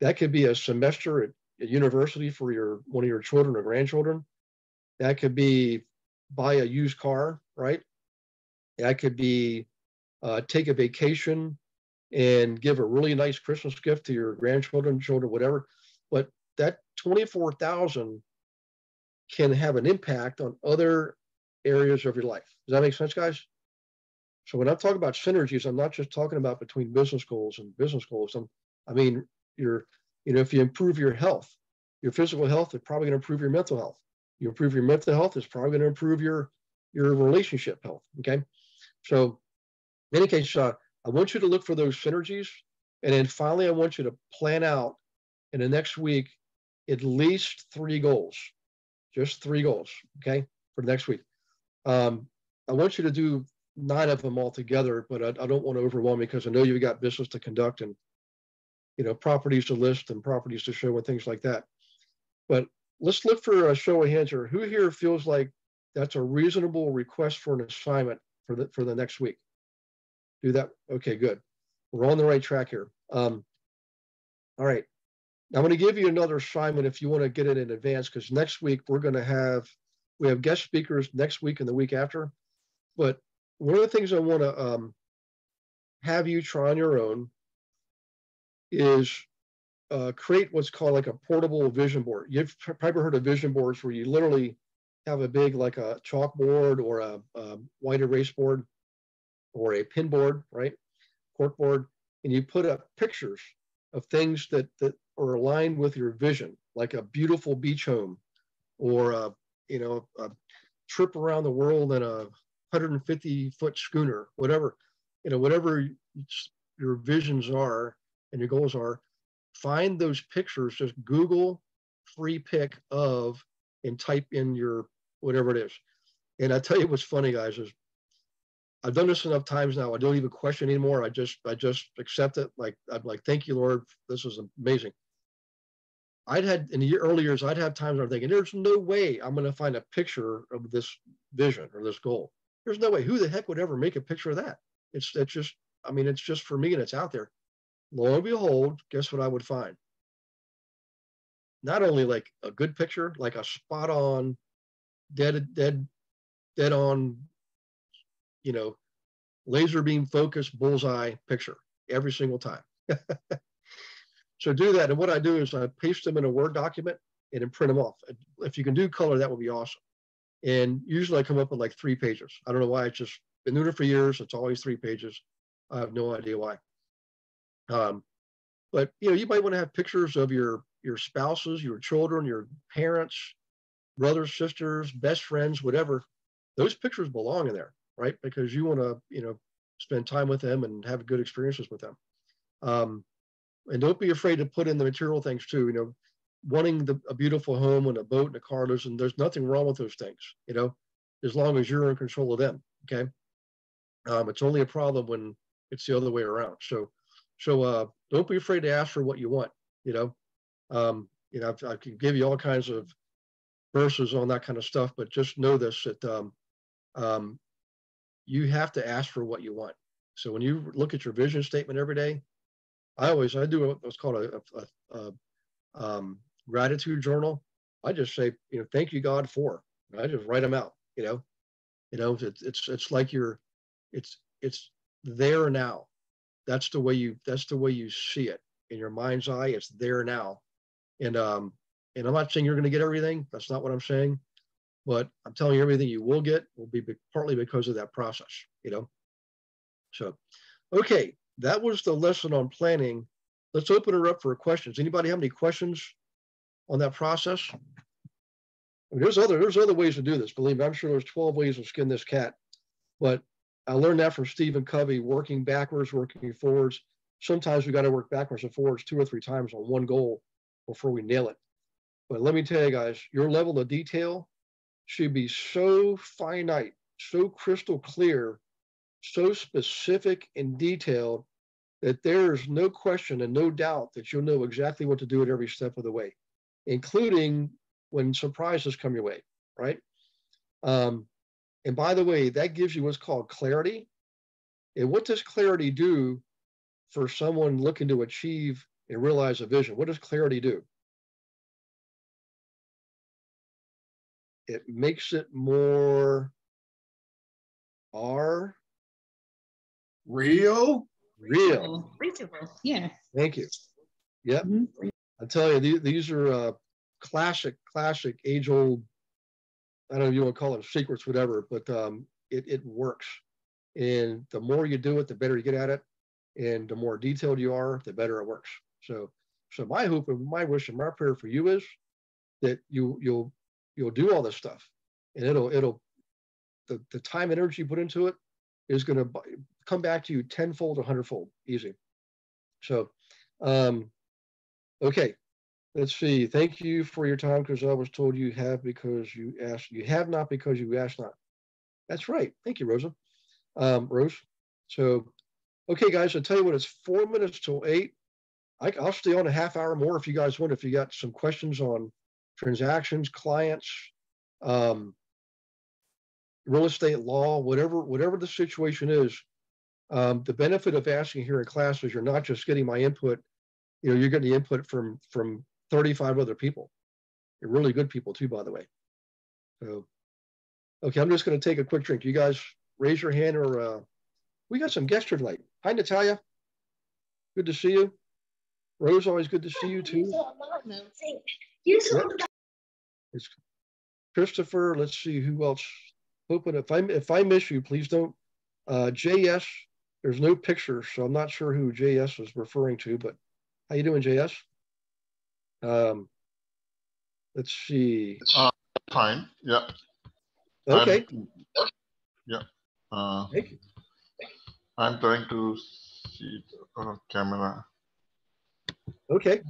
That could be a semester at university for one of your children or grandchildren. That could be buy a used car, right? That could be take a vacation and give a really nice Christmas gift to your grandchildren, children, whatever. But that 24,000 can have an impact on other areas of your life. Does that make sense, guys? So when I'm talking about synergies, I'm not just talking about between business goals and business goals. If you improve your health, your physical health is probably going to improve your mental health. You improve your mental health, it's probably going to improve your relationship health. Okay. So in any case, I want you to look for those synergies. And then finally, I want you to plan out in the next week at least 3 goals, just 3 goals, okay, for next week. I want you to do 9 of them all together, but I don't want to overwhelm you because I know you've got business to conduct and, properties to list and properties to show and things like that. But let's look for a show of hands here. Who here feels like that's a reasonable request for an assignment for the next week? Do that. Okay, good. We're on the right track here. All right. Now I'm going to give you another assignment if you want to get it in advance, because next week we have guest speakers next week and the week after. But one of the things I want to have you try on your own is create what's called like a portable vision board. You've probably heard of vision boards where you literally have a big, like a chalkboard or a white erase board or a pin board, right? Cork board, and you put up pictures of things that are aligned with your vision, like a beautiful beach home or a trip around the world in a 150-foot schooner, whatever, whatever your visions are and your goals are. Find those pictures, just Google free pic of and type in your whatever it is. And I tell you what's funny, guys, is I've done this enough times now. I don't even question anymore. I just accept it. Like, I'm like, thank you, Lord. This is amazing. In the early years, I'd have times where I'm thinking, there's no way I'm going to find a picture of this vision or this goal. There's no way. Who the heck would ever make a picture of that? It's just for me and it's out there. Lo and behold, guess what I would find? Not only like a good picture, like a spot on, dead on, laser beam focused bullseye picture every single time. So do that. And what I do is I paste them in a Word document and then print them off. If you can do color, that would be awesome. And usually I come up with like 3 pages. I don't know why. It's just been doing it for years. It's always 3 pages. I have no idea why. But you might want to have pictures of your spouses, your children, your parents, brothers, sisters, best friends, whatever. Those pictures belong in there, right? Because you want to, spend time with them and have good experiences with them. And don't be afraid to put in the material things too. Wanting a beautiful home and a boat and a car, there's nothing wrong with those things, as long as you're in control of them. Okay. It's only a problem when it's the other way around. So don't be afraid to ask for what you want. I can give you all kinds of verses on that kind of stuff, but just know this, that you have to ask for what you want. So when you look at your vision statement every day, I do what's called a gratitude journal. I just say, thank you, God, for. I just write them out. It's like it's there now. That's the way you see it in your mind's eye. It's there now. And I'm not saying you're going to get everything. That's not what I'm saying. But I'm telling you, everything you will get will be partly because of that process. So, okay, that was the lesson on planning. Let's open her up for questions. Anybody have any questions on that process? I mean, there's other ways to do this. Believe me, I'm sure there's 12 ways to skin this cat. But I learned that from Stephen Covey, working backwards, working forwards. Sometimes we got to work backwards and forwards 2 or 3 times on one goal before we nail it. But let me tell you guys, your level of detail should be so finite, so crystal clear, so specific and detailed that there's no question and no doubt that you'll know exactly what to do at every step of the way, including when surprises come your way, right? And by the way, that gives you what's called clarity. And what does clarity do for someone looking to achieve and realize a vision? What does clarity do? It makes it more real. Reachable. Yeah. Thank you. Yep. Mm-hmm. I tell you, these are classic age-old, I don't know if you want to call them secrets, whatever, but it works. And the more you do it, the better you get at it. And the more detailed you are, the better it works. So my hope and my wish and my prayer for you is that you'll do all this stuff, and the time and energy you put into it is going to come back to you 10-fold or 100-fold easy. So, okay. Let's see. Thank you for your time because I was told you have because you asked. You have not because you asked not. That's right. Thank you, Rosa. Rose. So, okay, guys, I'll tell you what, it's 4 minutes till 8. I'll stay on a half hour more if you guys want, if you got some questions on transactions, clients, real estate law, whatever the situation is. The benefit of asking here in class is you're not just getting my input, you're getting the input from 35 other people. You're really good people too, by the way. So, okay, I'm just going to take a quick drink. You guys raise your hand or we got some guests here tonight. Hi, Natalia. Good to see you. Rose, always good to see you too. Yep. It's Christopher. Let's see who else. Hoping if I miss you, please don't. JS, there's no picture, so I'm not sure who JS is referring to, but how you doing, JS? Let's see. Fine. Yeah. Okay. Yeah. Thank you. I'm trying to see the camera. Okay.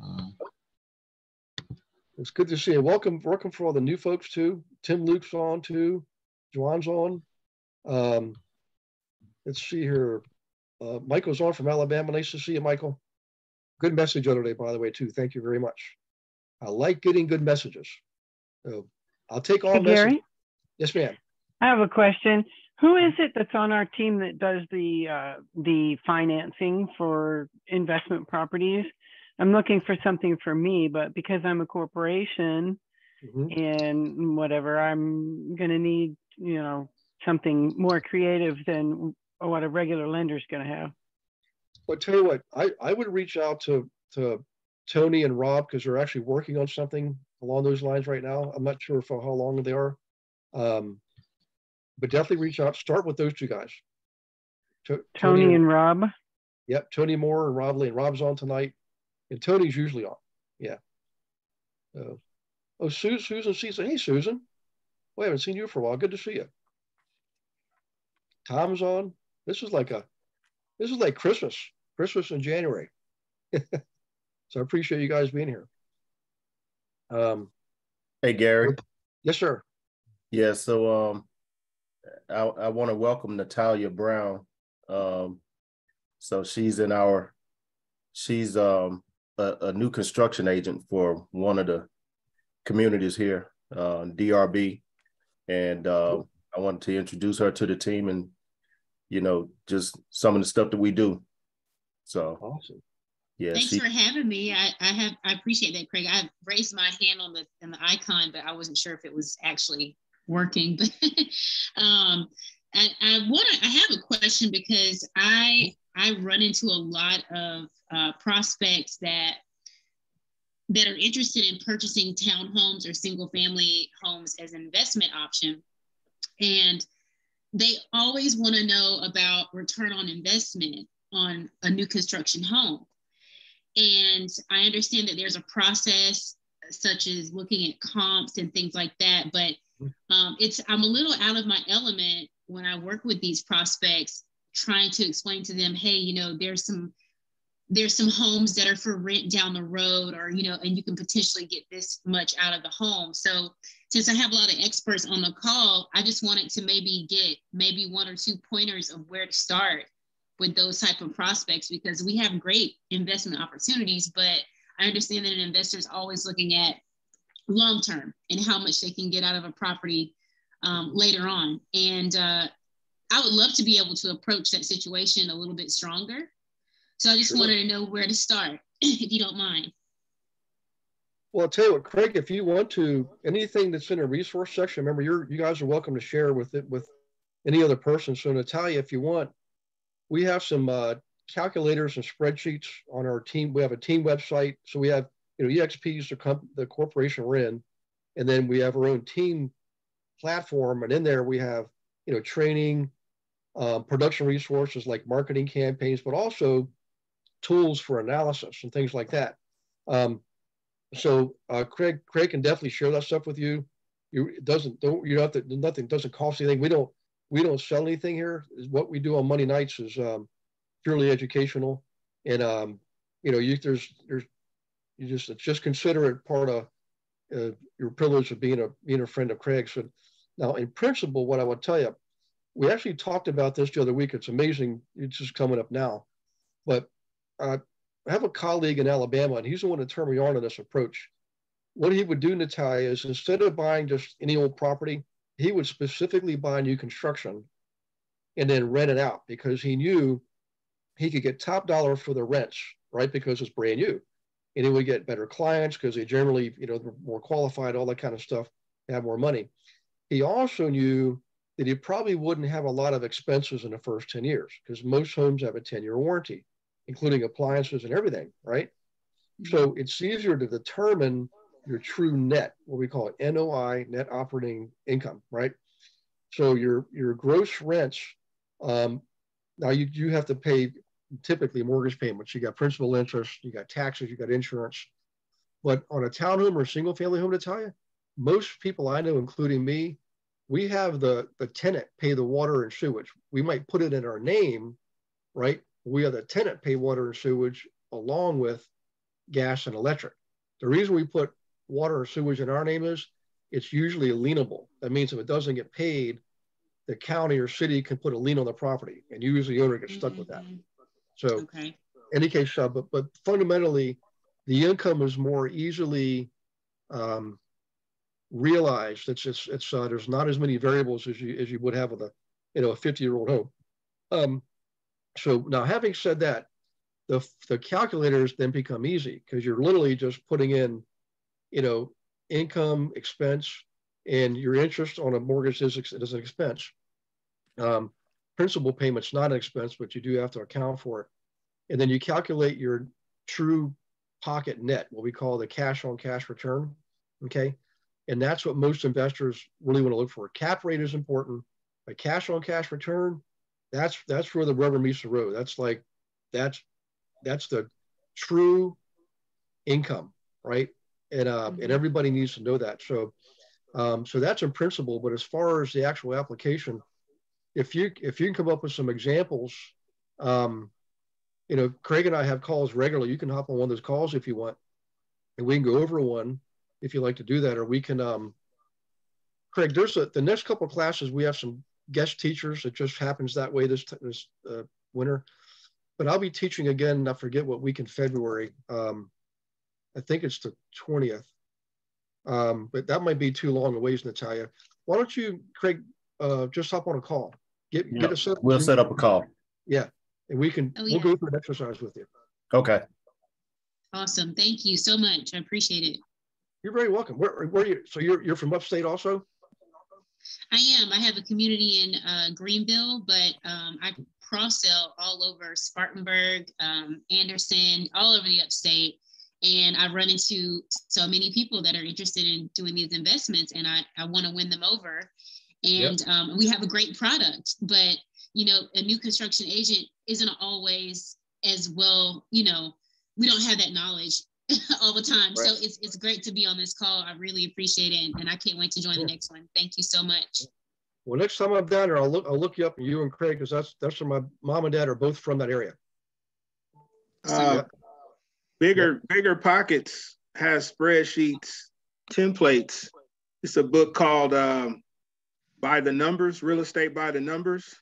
It's good to see you. Welcome for all the new folks too. Tim Luke's on too. Juan's on. Let's see here. Michael's on from Alabama. Nice to see you, Michael. Good message the other day, by the way, too. Thank you very much. I like getting good messages. So I'll take all messages. Gary? Yes, ma'am. I have a question. Who is it that's on our team that does the financing for investment properties? I'm looking for something for me, but because I'm a corporation and whatever, I'm going to need, something more creative than what a regular lender's going to have. Well, tell you what, I would reach out to Tony and Rob because they're actually working on something along those lines right now. I'm not sure for how long they are, but definitely reach out. Start with those two guys. Tony and Rob. Yep, Tony Moore and Rob Lee. Rob's on tonight, and Tony's usually on. Yeah. Oh, Susan Cecil. Hey, Susan. Well, I haven't seen you for a while. Good to see you. Tom's on. This is like Christmas in January. So I appreciate you guys being here. Hey, Gary. Yes, sir. Yeah, so I want to welcome Natalia Brown. So she's a new construction agent for one of the communities here, DRB. And I wanted to introduce her to the team and, just some of the stuff that we do. So awesome. Yeah. Thanks for having me. I appreciate that, Craig. I raised my hand on the icon, but I wasn't sure if it was actually working. But I have a question because I run into a lot of prospects that are interested in purchasing townhomes or single family homes as an investment option. And they always want to know about return on investment on a new construction home. And I understand that there's a process such as looking at comps and things like that, but I'm a little out of my element when I work with these prospects, trying to explain to them, hey, there's some homes that are for rent down the road, or, and you can potentially get this much out of the home. So since I have a lot of experts on the call, I just wanted to get one or two pointers of where to start with those type of prospects, because we have great investment opportunities, but I understand that an investor is always looking at long-term and how much they can get out of a property later on. And I would love to be able to approach that situation a little bit stronger. So I just wanted to know where to start, if you don't mind. Well, I'll tell you what, Craig, if you want to, anything that's in a resource section, remember you guys are welcome to share with any other person. So Natalia, if you want, we have some calculators and spreadsheets on our team. We have a team website. So we have, EXP is the corporation we're in. And then we have our own team platform. And in there we have, training, production resources like marketing campaigns, but also tools for analysis and things like that. So Craig can definitely share that stuff with you. Nothing doesn't cost anything. We don't sell anything here. What we do on Monday nights is purely educational. And there's You just consider it part of your privilege of being a friend of Craig. So now, in principle, what I would tell you, we actually talked about this the other week. It's amazing. It's just coming up now. But I have a colleague in Alabama, and he's the one that turned me on to this approach. What he would do, Natalia, is instead of buying just any old property, he would specifically buy new construction and then rent it out, because he knew he could get top dollar for the rents, right? Because it's brand new. And he would get better clients because they generally, they're more qualified, all that kind of stuff, have more money. He also knew that he probably wouldn't have a lot of expenses in the first 10 years because most homes have a 10-year warranty, including appliances and everything, right? So it's easier to determine your true net, what we call it, NOI, net operating income, right? So your gross rents, now you have to pay typically mortgage payments. You got principal interest, you got taxes, you got insurance. But on a townhome or single family home, to tell you, most people I know, including me, we have the tenant pay the water and sewage. We might put it in our name, right? We have the tenant pay water and sewage along with gas and electric. The reason we put water or sewage in our name is it's usually lienable. That means if it doesn't get paid, the county or city can put a lien on the property, and usually the owner gets stuck with that. So any case, but fundamentally, the income is more easily realized. It's there's not as many variables as you would have with a 50-year-old home. So now, having said that, the calculators then become easy because you're literally just putting in, income, expense, and your interest on a mortgage is an expense. Principal payment's not an expense, but you do have to account for it. And then you calculate your true pocket net, what we call the cash on cash return. Okay. And that's what most investors really want to look for. Cap rate is important, but cash on cash return, that's where the rubber meets the road. That's the true income, right? And everybody needs to know that. So that's in principle. But as far as the actual application, if you can come up with some examples, Craig and I have calls regularly. You can hop on one of those calls if you want, and we can go over one if you like to do that, or we can. Craig, there's the next couple of classes. We have some guest teachers. It just happens that way this winter. But I'll be teaching again. I forget what week in February. I think it's the 20th. But that might be too long a ways, Natalia. Why don't you, Craig, just hop on a call? Get a set. We'll set up a call. Yeah, and we'll go through an exercise with you. Okay. Awesome. Thank you so much. I appreciate it. You're very welcome. Where are you? So you're from upstate also? I am. I have a community in Greenville, but I cross-sell all over Spartanburg, Anderson, all over the upstate. And I run into so many people that are interested in doing these investments, and I want to win them over. And we have a great product, but a new construction agent isn't always as well. We don't have that knowledge all the time. Right. So it's great to be on this call. I really appreciate it, and I can't wait to join the next one. Thank you so much. Well, next time I'm down there, I'll look you up, you and Craig, because that's where my mom and dad are both from that area. Bigger Pockets has spreadsheets, templates. It's a book called By the Numbers, Real Estate by the Numbers.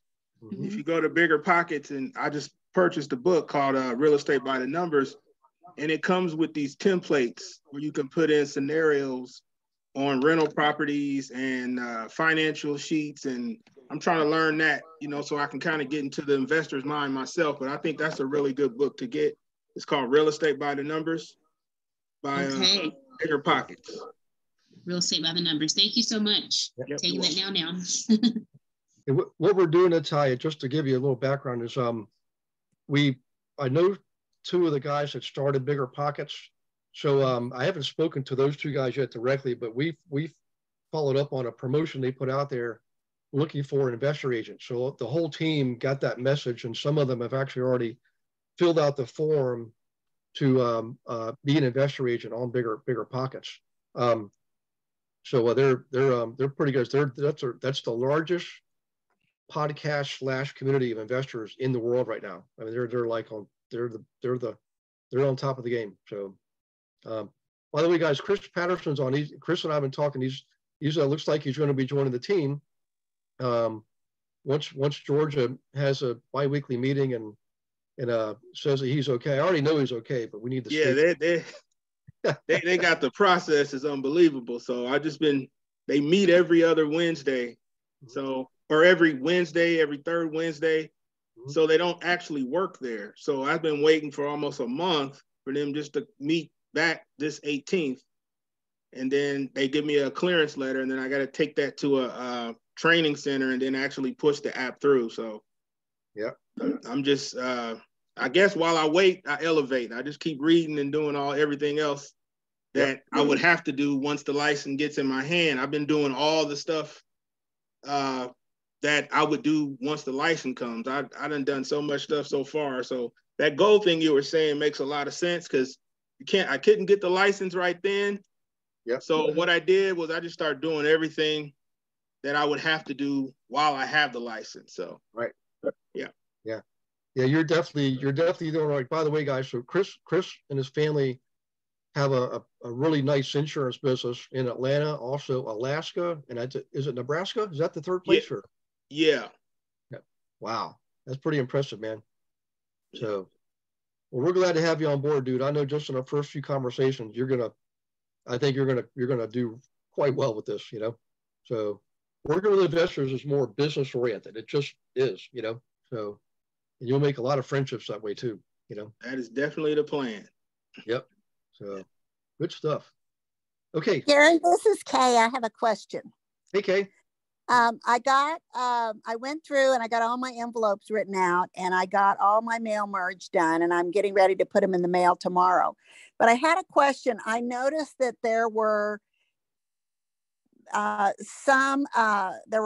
Mm-hmm. If you go to Bigger Pockets, and I just purchased a book called Real Estate by the Numbers, and it comes with these templates where you can put in scenarios on rental properties and financial sheets. And I'm trying to learn that, so I can kind of get into the investor's mind myself. But I think that's a really good book to get. It's called Real Estate by the Numbers by Bigger Pockets. Real Estate by the Numbers. Thank you so much. Yep. Taking that now. What we're doing, Natalia, just to give you a little background, is I know two of the guys that started Bigger Pockets. So I haven't spoken to those two guys yet directly, but we followed up on a promotion they put out there looking for an investor agent. So the whole team got that message, and some of them have actually already filled out the form to be an investor agent on Bigger Pockets. So they're pretty good. That's the largest podcast / community of investors in the world right now. I mean, they're on top of the game. So By the way, guys, Chris Patterson's on. Chris and I have been talking. He's looks like he's going to be joining the team. Once Georgia has a biweekly meeting and says that he's okay. I already know he's okay, but we need the they got the process is unbelievable. So they meet every other Wednesday. So, or every Wednesday, every third Wednesday. So they don't actually work there. So I've been waiting for almost a month for them just to meet back this 18th. And then they give me a clearance letter, and then I got to take that to a training center and then actually push the app through. So yeah, I'm just, I guess while I wait, I elevate. I just keep reading and doing everything else that I would have to do once the license gets in my hand. I've been doing all the stuff that I would do once the license comes. I done so much stuff so far. So that goal thing you were saying makes a lot of sense, because I couldn't get the license right then. Yep. So what I did was I just started doing everything that I would have to do while I have the license. So right. Yeah. You're definitely doing right. By the way, guys, so Chris and his family have a really nice insurance business in Atlanta, also Alaska, and is it Nebraska? Is that the third place? Yeah. Wow, that's pretty impressive, man. So, well, we're glad to have you on board, dude. I know just in our first few conversations, I think you're gonna do quite well with this, So working with investors is more business oriented. It just is, So and you'll make a lot of friendships that way too, That is definitely the plan. Yep. So good stuff. Okay. Gary, this is Kay. I have a question. Hey, Kay. I went through and I got all my envelopes written out, and I got all my mail merge done, and I'm getting ready to put them in the mail tomorrow. But I had a question. I noticed that there were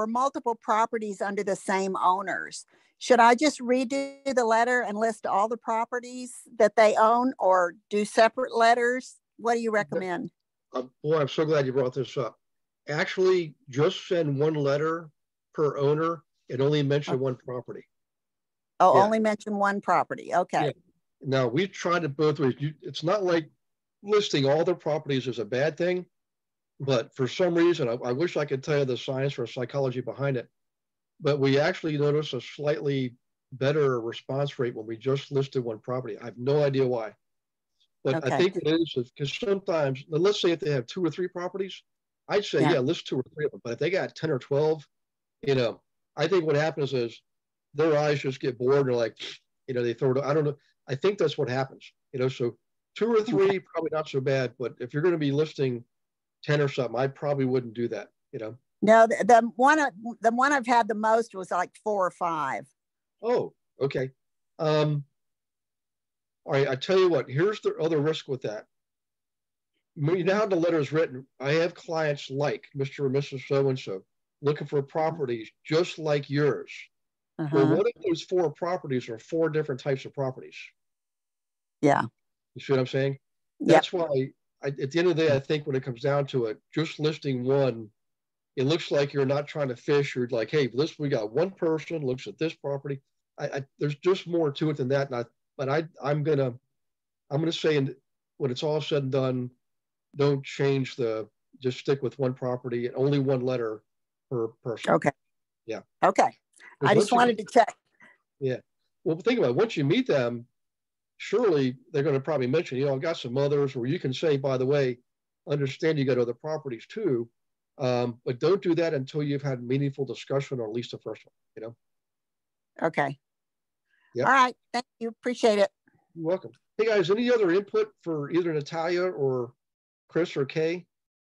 multiple properties under the same owners. Should I just redo the letter and list all the properties that they own, or do separate letters? What do you recommend? Boy, I'm so glad you brought this up. Actually, just send one letter per owner and only mention one property. Oh, yeah. Only mention one property. Okay. Yeah. Now, we tried it both ways. It's not like listing all the properties is a bad thing, but for some reason, I wish I could tell you the science or psychology behind it, but we actually noticed a slightly better response rate when we just listed one property. I have no idea why. But okay. I think it is because sometimes, let's say if they have 2 or 3 properties, I'd say, list 2 or 3 of them. But if they got 10 or 12, I think what happens is their eyes just get bored and they're like, they throw it. I don't know. I think that's what happens, so 2 or 3, probably not so bad. But if you're going to be listing 10 or something, I probably wouldn't do that, No, the one I've had the most was like 4 or 5. Oh, okay. All right, I tell you what, here's the other risk with that. You know how the letter is written. I have clients like Mr. or Mrs. So-and-so looking for properties just like yours. Well, what if those 4 properties are 4 different types of properties? Yeah. You see what I'm saying? That's why, at the end of the day, I think when it comes down to it, just listing one, it looks like you're not trying to fish. You're like, hey, we got one person looks at this property. There's just more to it than that. I'm gonna say, when it's all said and done, don't change just stick with one property and only one letter per person. Okay. Yeah. Okay. I just wanted to check. Yeah. Well, think about it. Once you meet them, surely they're going to probably mention, I've got some others, or you can say, by the way, understand you got other properties too. But don't do that until you've had meaningful discussion, or at least the first one, Okay. Yep. All right. Thank you. Appreciate it. You're welcome. Hey guys, any other input for either Natalia or Chris or Kay?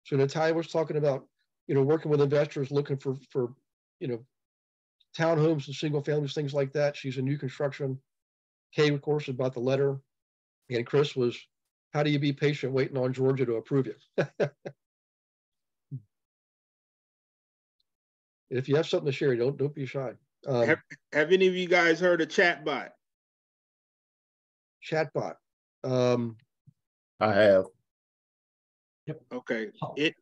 So Natalia was talking about, working with investors looking for townhomes and single families, things like that. She's in new construction. Kay, of course, about the letter. And Chris was, how do you be patient waiting on Georgia to approve you? If you have something to share, don't be shy. Have any of you guys heard of Chatbot? Chatbot. I have. Yep. Okay. It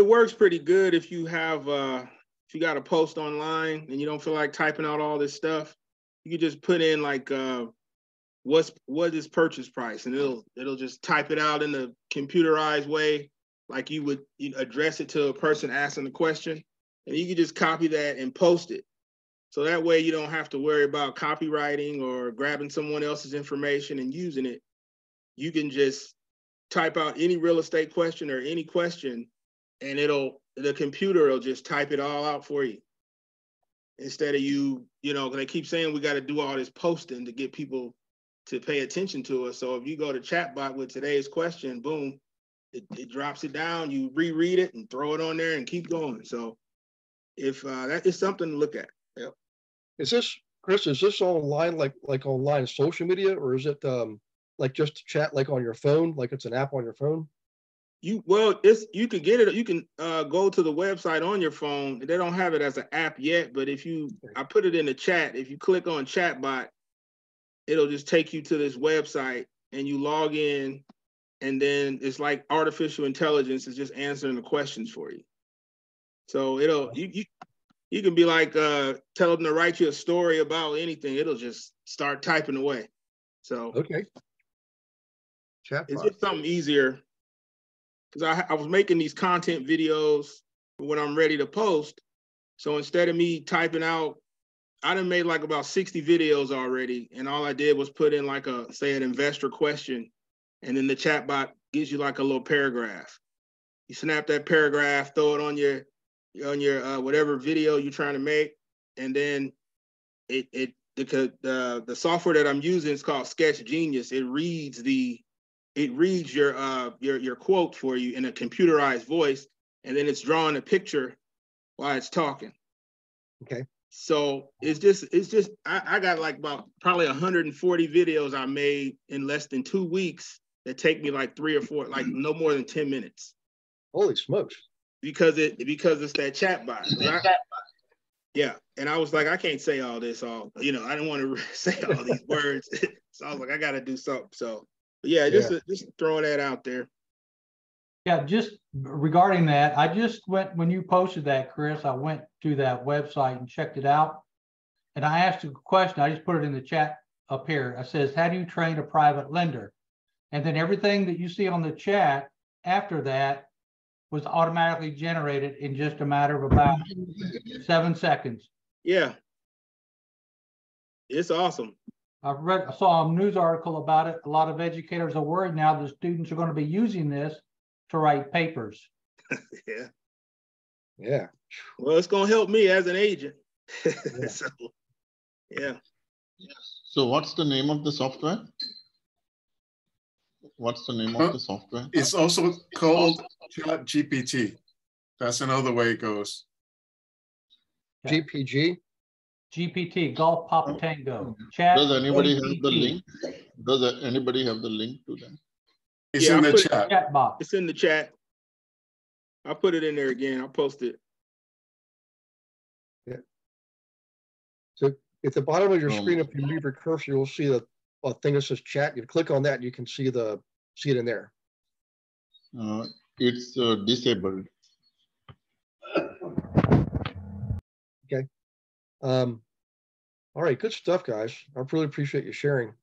works pretty good if you have if you got a post online and you don't feel like typing out all this stuff. You can just put in like what is purchase price, and it'll just type it out in a computerized way, like you would address it to a person asking the question, and you can just copy that and post it. So that way you don't have to worry about copywriting or grabbing someone else's information and using it. You can just type out any real estate question or any question, and the computer will just type it all out for you. Instead of they keep saying we got to do all this posting to get people to pay attention to us. So if you go to chatbot with today's question, boom, it drops it down, you reread it and throw it on there and keep going. So if that is something to look at. Yep. Is this, Chris, is this online, like online social media, or is it like just chat like on your phone, like it's an app on your phone? You can get it. You can go to the website on your phone. They don't have it as an app yet, but I put it in the chat. If you click on chatbot, it'll just take you to this website and you log in, and then it's like artificial intelligence is just answering the questions for you. So you can be like, tell them to write you a story about anything. It'll just start typing away. So okay, chatbot. It's just something easier. Because I was making these content videos when I'm ready to post. So instead of me typing out, I done made like about 60 videos already. And all I did was put in like an investor question. And then the chatbot gives you like a little paragraph. You snap that paragraph, throw it on your whatever video you're trying to make. And then the software that I'm using is called Sketch Genius. It reads your quote for you in a computerized voice, and then it's drawing a picture while it's talking. Okay. So it's just I got like about probably 140 videos I made in less than 2 weeks that take me like 3 or 4, like no more than 10 minutes. Holy smokes. Because it's that chatbot. Yeah. And I was like, I can't say all this I didn't want to say all these words. So I was like, I got to do something. So just throwing that out there. Yeah, just regarding that, I just went, when you posted that, Chris, I went to that website and checked it out. And I asked a question, I just put it in the chat up here. It says, how do you train a private lender? And then everything that you see on the chat after that was automatically generated in just a matter of about 7 seconds. Yeah. It's awesome. I saw a news article about it. A lot of educators are worried now the students are going to be using this to write papers. Yeah. Yeah. Well, it's going to help me as an agent. Yeah. So, yeah. So what's the name of the software? What's the name of the software? It's also called ChatGPT. That's another way it goes. GPG? GPT, Golf Papa Tango. Chat. Does anybody GPT. have the link? Does anybody have the link to that? It's in the chat. Chat box. It's in the chat. I'll put it in there again. I'll post it. Yeah. So at the bottom of your screen, if you move your cursor, you'll see a thing that says chat. You click on that and you can see it in there. It's disabled. Okay. All right, good stuff, guys. I really appreciate you sharing.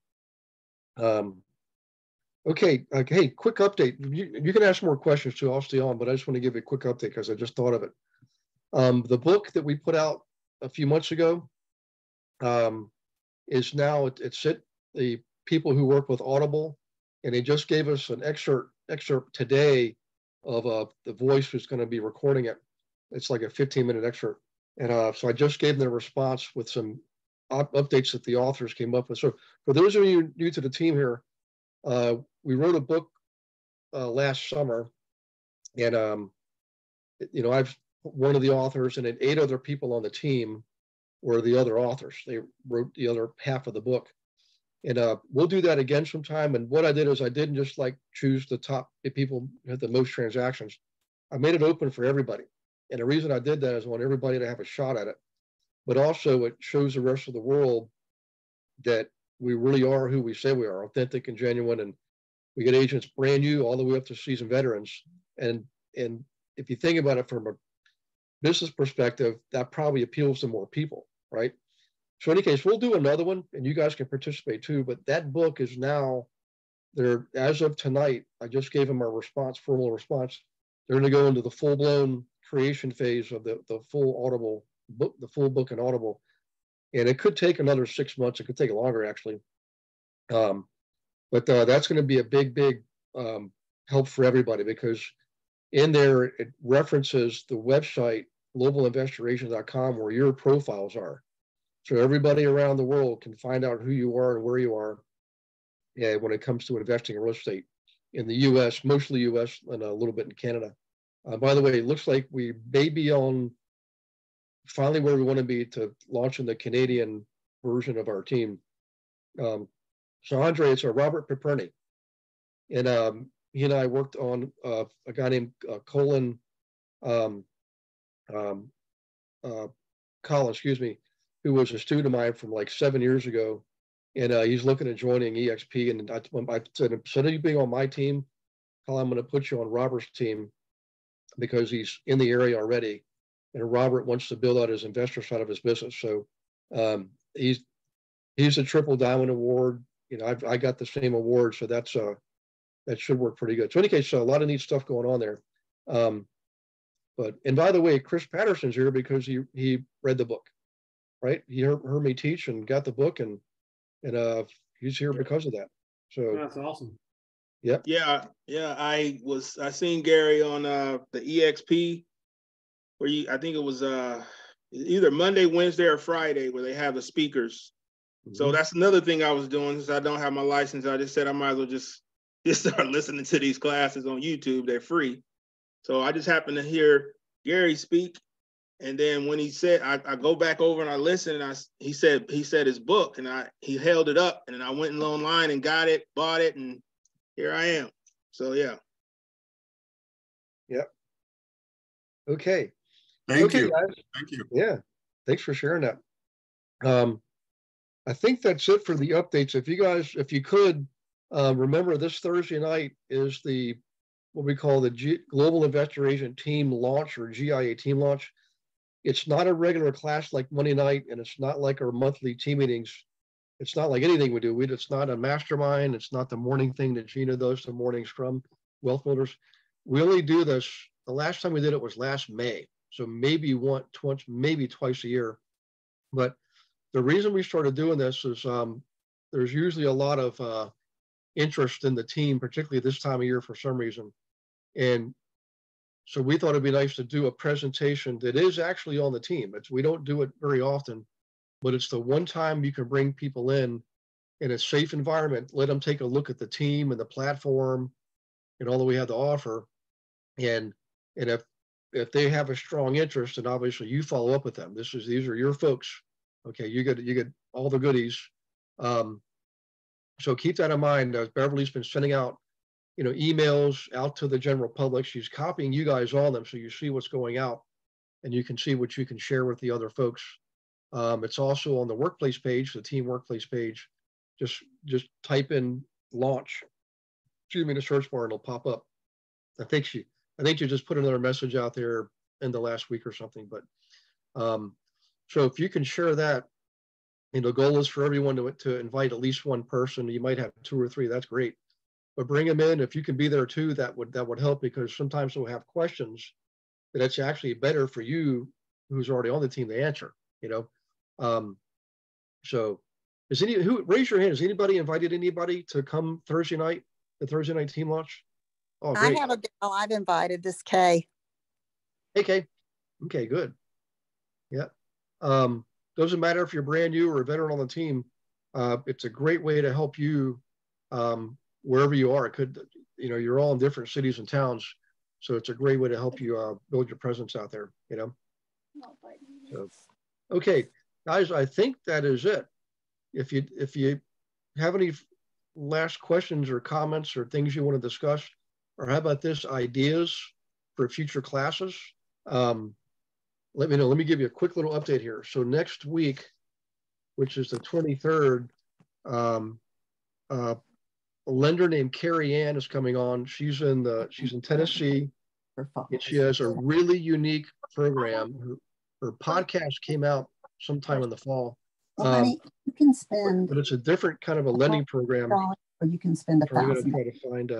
Okay, hey, quick update. You can ask more questions too. I'll stay on, but I just want to give you a quick update because I just thought of it. The book that we put out a few months ago is now the people who work with Audible, and they just gave us an excerpt today of the voice who's going to be recording it. It's like a 15-minute excerpt. And so I just gave them a response with some updates that the authors came up with. So for those of you new to the team here, we wrote a book last summer, and I've one of the authors, and then 8 other people on the team were the other authors. They wrote the other half of the book, and we'll do that again sometime. And what I did is I didn't just like choose the top people who had the most transactions. I made it open for everybody, and the reason I did that is I want everybody to have a shot at it, but also it shows the rest of the world that we really are who we say we are, authentic and genuine. And we get agents brand new all the way up to seasoned veterans. And if you think about it from a business perspective, that probably appeals to more people, right? So in any case, we'll do another one and you guys can participate too, but that book is now there as of tonight. I just gave them our response, formal response. They're going to go into the full-blown creation phase of the full Audible book, the full book in Audible. And it could take another 6 months. It could take longer actually. But that's going to be a big help for everybody, because in there it references the website globalinvestoragent.com where your profiles are. So everybody around the world can find out who you are and where you are when it comes to investing in real estate in the US, mostly US and a little bit in Canada. By the way, it looks like we may be on finally where we want to be to launching the Canadian version of our team. So Andre, it's Robert Piperni. And he and I worked on a guy named Collin, excuse me, who was a student of mine from like 7 years ago. And he's looking at joining EXP. And I said, instead of you being on my team, Colin, I'm going to put you on Robert's team because he's in the area already. And Robert wants to build out his investor side of his business. So he's a Triple Diamond Award. You know, I got the same award. So that should work pretty good. So in any case, a lot of neat stuff going on there. And by the way, Chris Patterson's here because he read the book, right? He heard me teach and got the book, and he's here because of that. So that's awesome. Yep. Yeah. I seen Gary on the EXP where I think it was either Monday, Wednesday, or Friday where they have the speakers. Mm-hmm. So that's another thing I was doing since I don't have my license. I just said I might as well just start listening to these classes on YouTube. They're free. So I just happened to hear Gary speak. And then when he said, I go back over and I listen, and he said his book, and he held it up, and then I went online and got it, bought it, and here I am. So yeah. Yep. Okay. Thank you. Guys. Thank you. Yeah. Thanks for sharing that. I think that's it for the updates. If you could remember, this Thursday night is what we call the Global Investor Agent Team launch, or GIA Team launch. It's not a regular class like Monday night, and it's not like our monthly team meetings. It's not like anything we do. It's not a mastermind. It's not the morning thing that Gina does, the morning scrum, wealth builders. We only do this. The last time we did it was last May. So maybe twice a year. But the reason we started doing this is there's usually a lot of interest in the team, particularly this time of year for some reason. And so we thought it'd be nice to do a presentation that is actually on the team. We don't do it very often, but it's the one time you can bring people in a safe environment, let them take a look at the team and the platform and all that we have to offer. And if they have a strong interest, and obviously you follow up with them. These are your folks. Okay, you get all the goodies. So keep that in mind. Beverly's been sending out emails out to the general public. She's copying you guys on them, so you see what's going out and you can see what you can share with the other folks. It's also on the workplace page, the team workplace page. Just type in launch, in the search bar, and it'll pop up. I think you just put another message out there in the last week or something. But so if you can share that, the goal is for everyone to invite at least one person. You might have 2 or 3. That's great. But bring them in. If you can be there too, that would help, because sometimes we'll have questions that it's actually better for you who's already on the team to answer. So raise your hand? Has anybody invited anybody to come Thursday night, the Thursday night team launch? Oh, great. I have a gal I've invited, this Kay. Hey, Kay. Okay, good. Yeah. Doesn't matter if you're brand new or a veteran on the team. It's a great way to help you wherever you are. It could, you're all in different cities and towns, so it's a great way to help you build your presence out there. So, okay, guys, I think that is it. If you have any last questions or comments or things you want to discuss, or how about this, ideas for future classes, let me know. Let me give you a quick little update here. So next week, which is the 23rd, a lender named Carrie Ann is coming on. She's in Tennessee, and she has a really unique program. Her podcast came out sometime in the fall. Honey, you can spend. But it's a different kind of a lending program. Or you can spend I'm going to $1,000. try to find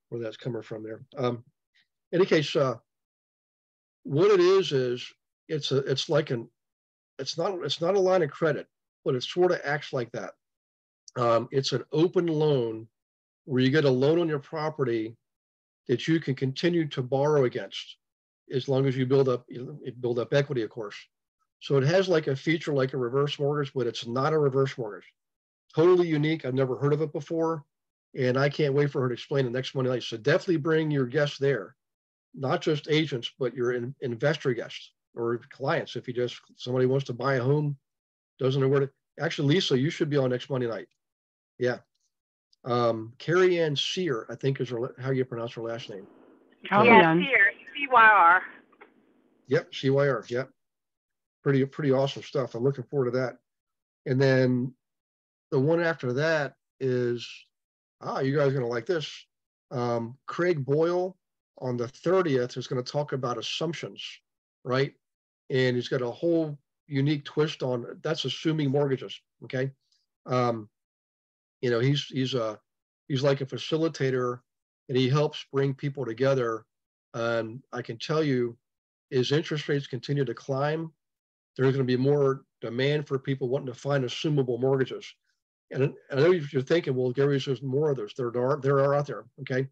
where that's coming from there. In any case, what it is it's not a line of credit, but it sort of acts like that. It's an open loan where you get a loan on your property that you can continue to borrow against as long as you build up equity, of course. So it has like a feature like a reverse mortgage, but it's not a reverse mortgage. Totally unique. I've never heard of it before. And I can't wait for her to explain it next Monday night. So definitely bring your guests there, not just agents, but your investor guests or clients. If somebody wants to buy a home, doesn't know where to, actually, Lisa, you should be on next Monday night. Yeah. Carrie Ann Sear, I think is how you pronounce her last name. Yeah, Sear, C-Y-R. Yep, C-Y-R, yep. Pretty awesome stuff. I'm looking forward to that. And then the one after that is, you guys are going to like this. Craig Boyle on the 30th is going to talk about assumptions, right? And he's got a whole unique twist on that's assuming mortgages, okay? He's like a facilitator, and he helps bring people together. And I can tell you, as interest rates continue to climb, there's going to be more demand for people wanting to find assumable mortgages. And I know you're thinking, well, Gary, there's more of those. There are out there, okay?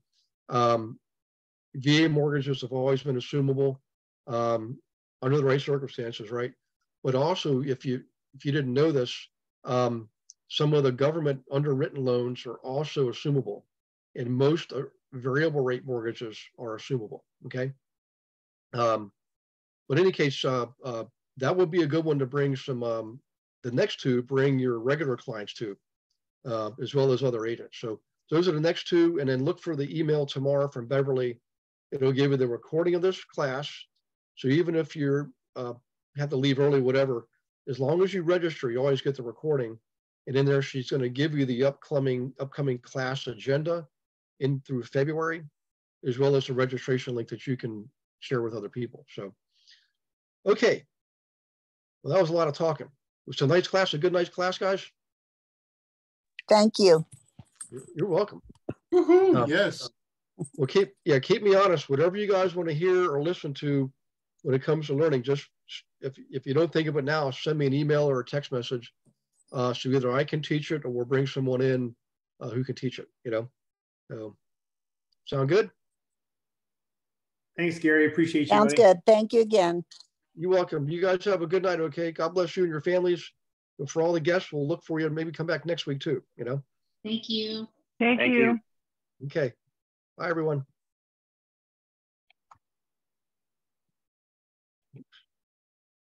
VA mortgages have always been assumable under the right circumstances, right? But also, if you didn't know this, some of the government underwritten loans are also assumable, and most variable rate mortgages are assumable, okay? But in any case, that would be a good one to bring some, the next two, bring your regular clients to, as well as other agents. So those are the next two, and then look for the email tomorrow from Beverly. It'll give you the recording of this class. So even if you're have to leave early, whatever, as long as you register, you always get the recording. And in there, she's going to give you the upcoming class agenda in through February, as well as the registration link that you can share with other people. So, okay. Well, that was a lot of talking. It was a nice class, a good, nice class, guys. Thank you. You're welcome. Yes. Well, keep me honest. Whatever you guys want to hear or listen to when it comes to learning, just if you don't think of it now, send me an email or a text message. So either I can teach it or we'll bring someone in who can teach it, Sound good? Thanks, Gary. Appreciate you. Sounds good. Thank you again. You're welcome. You guys have a good night, okay? God bless you and your families. And for all the guests, we'll look for you and maybe come back next week too, Thank you. Thank you. Okay. Bye, everyone.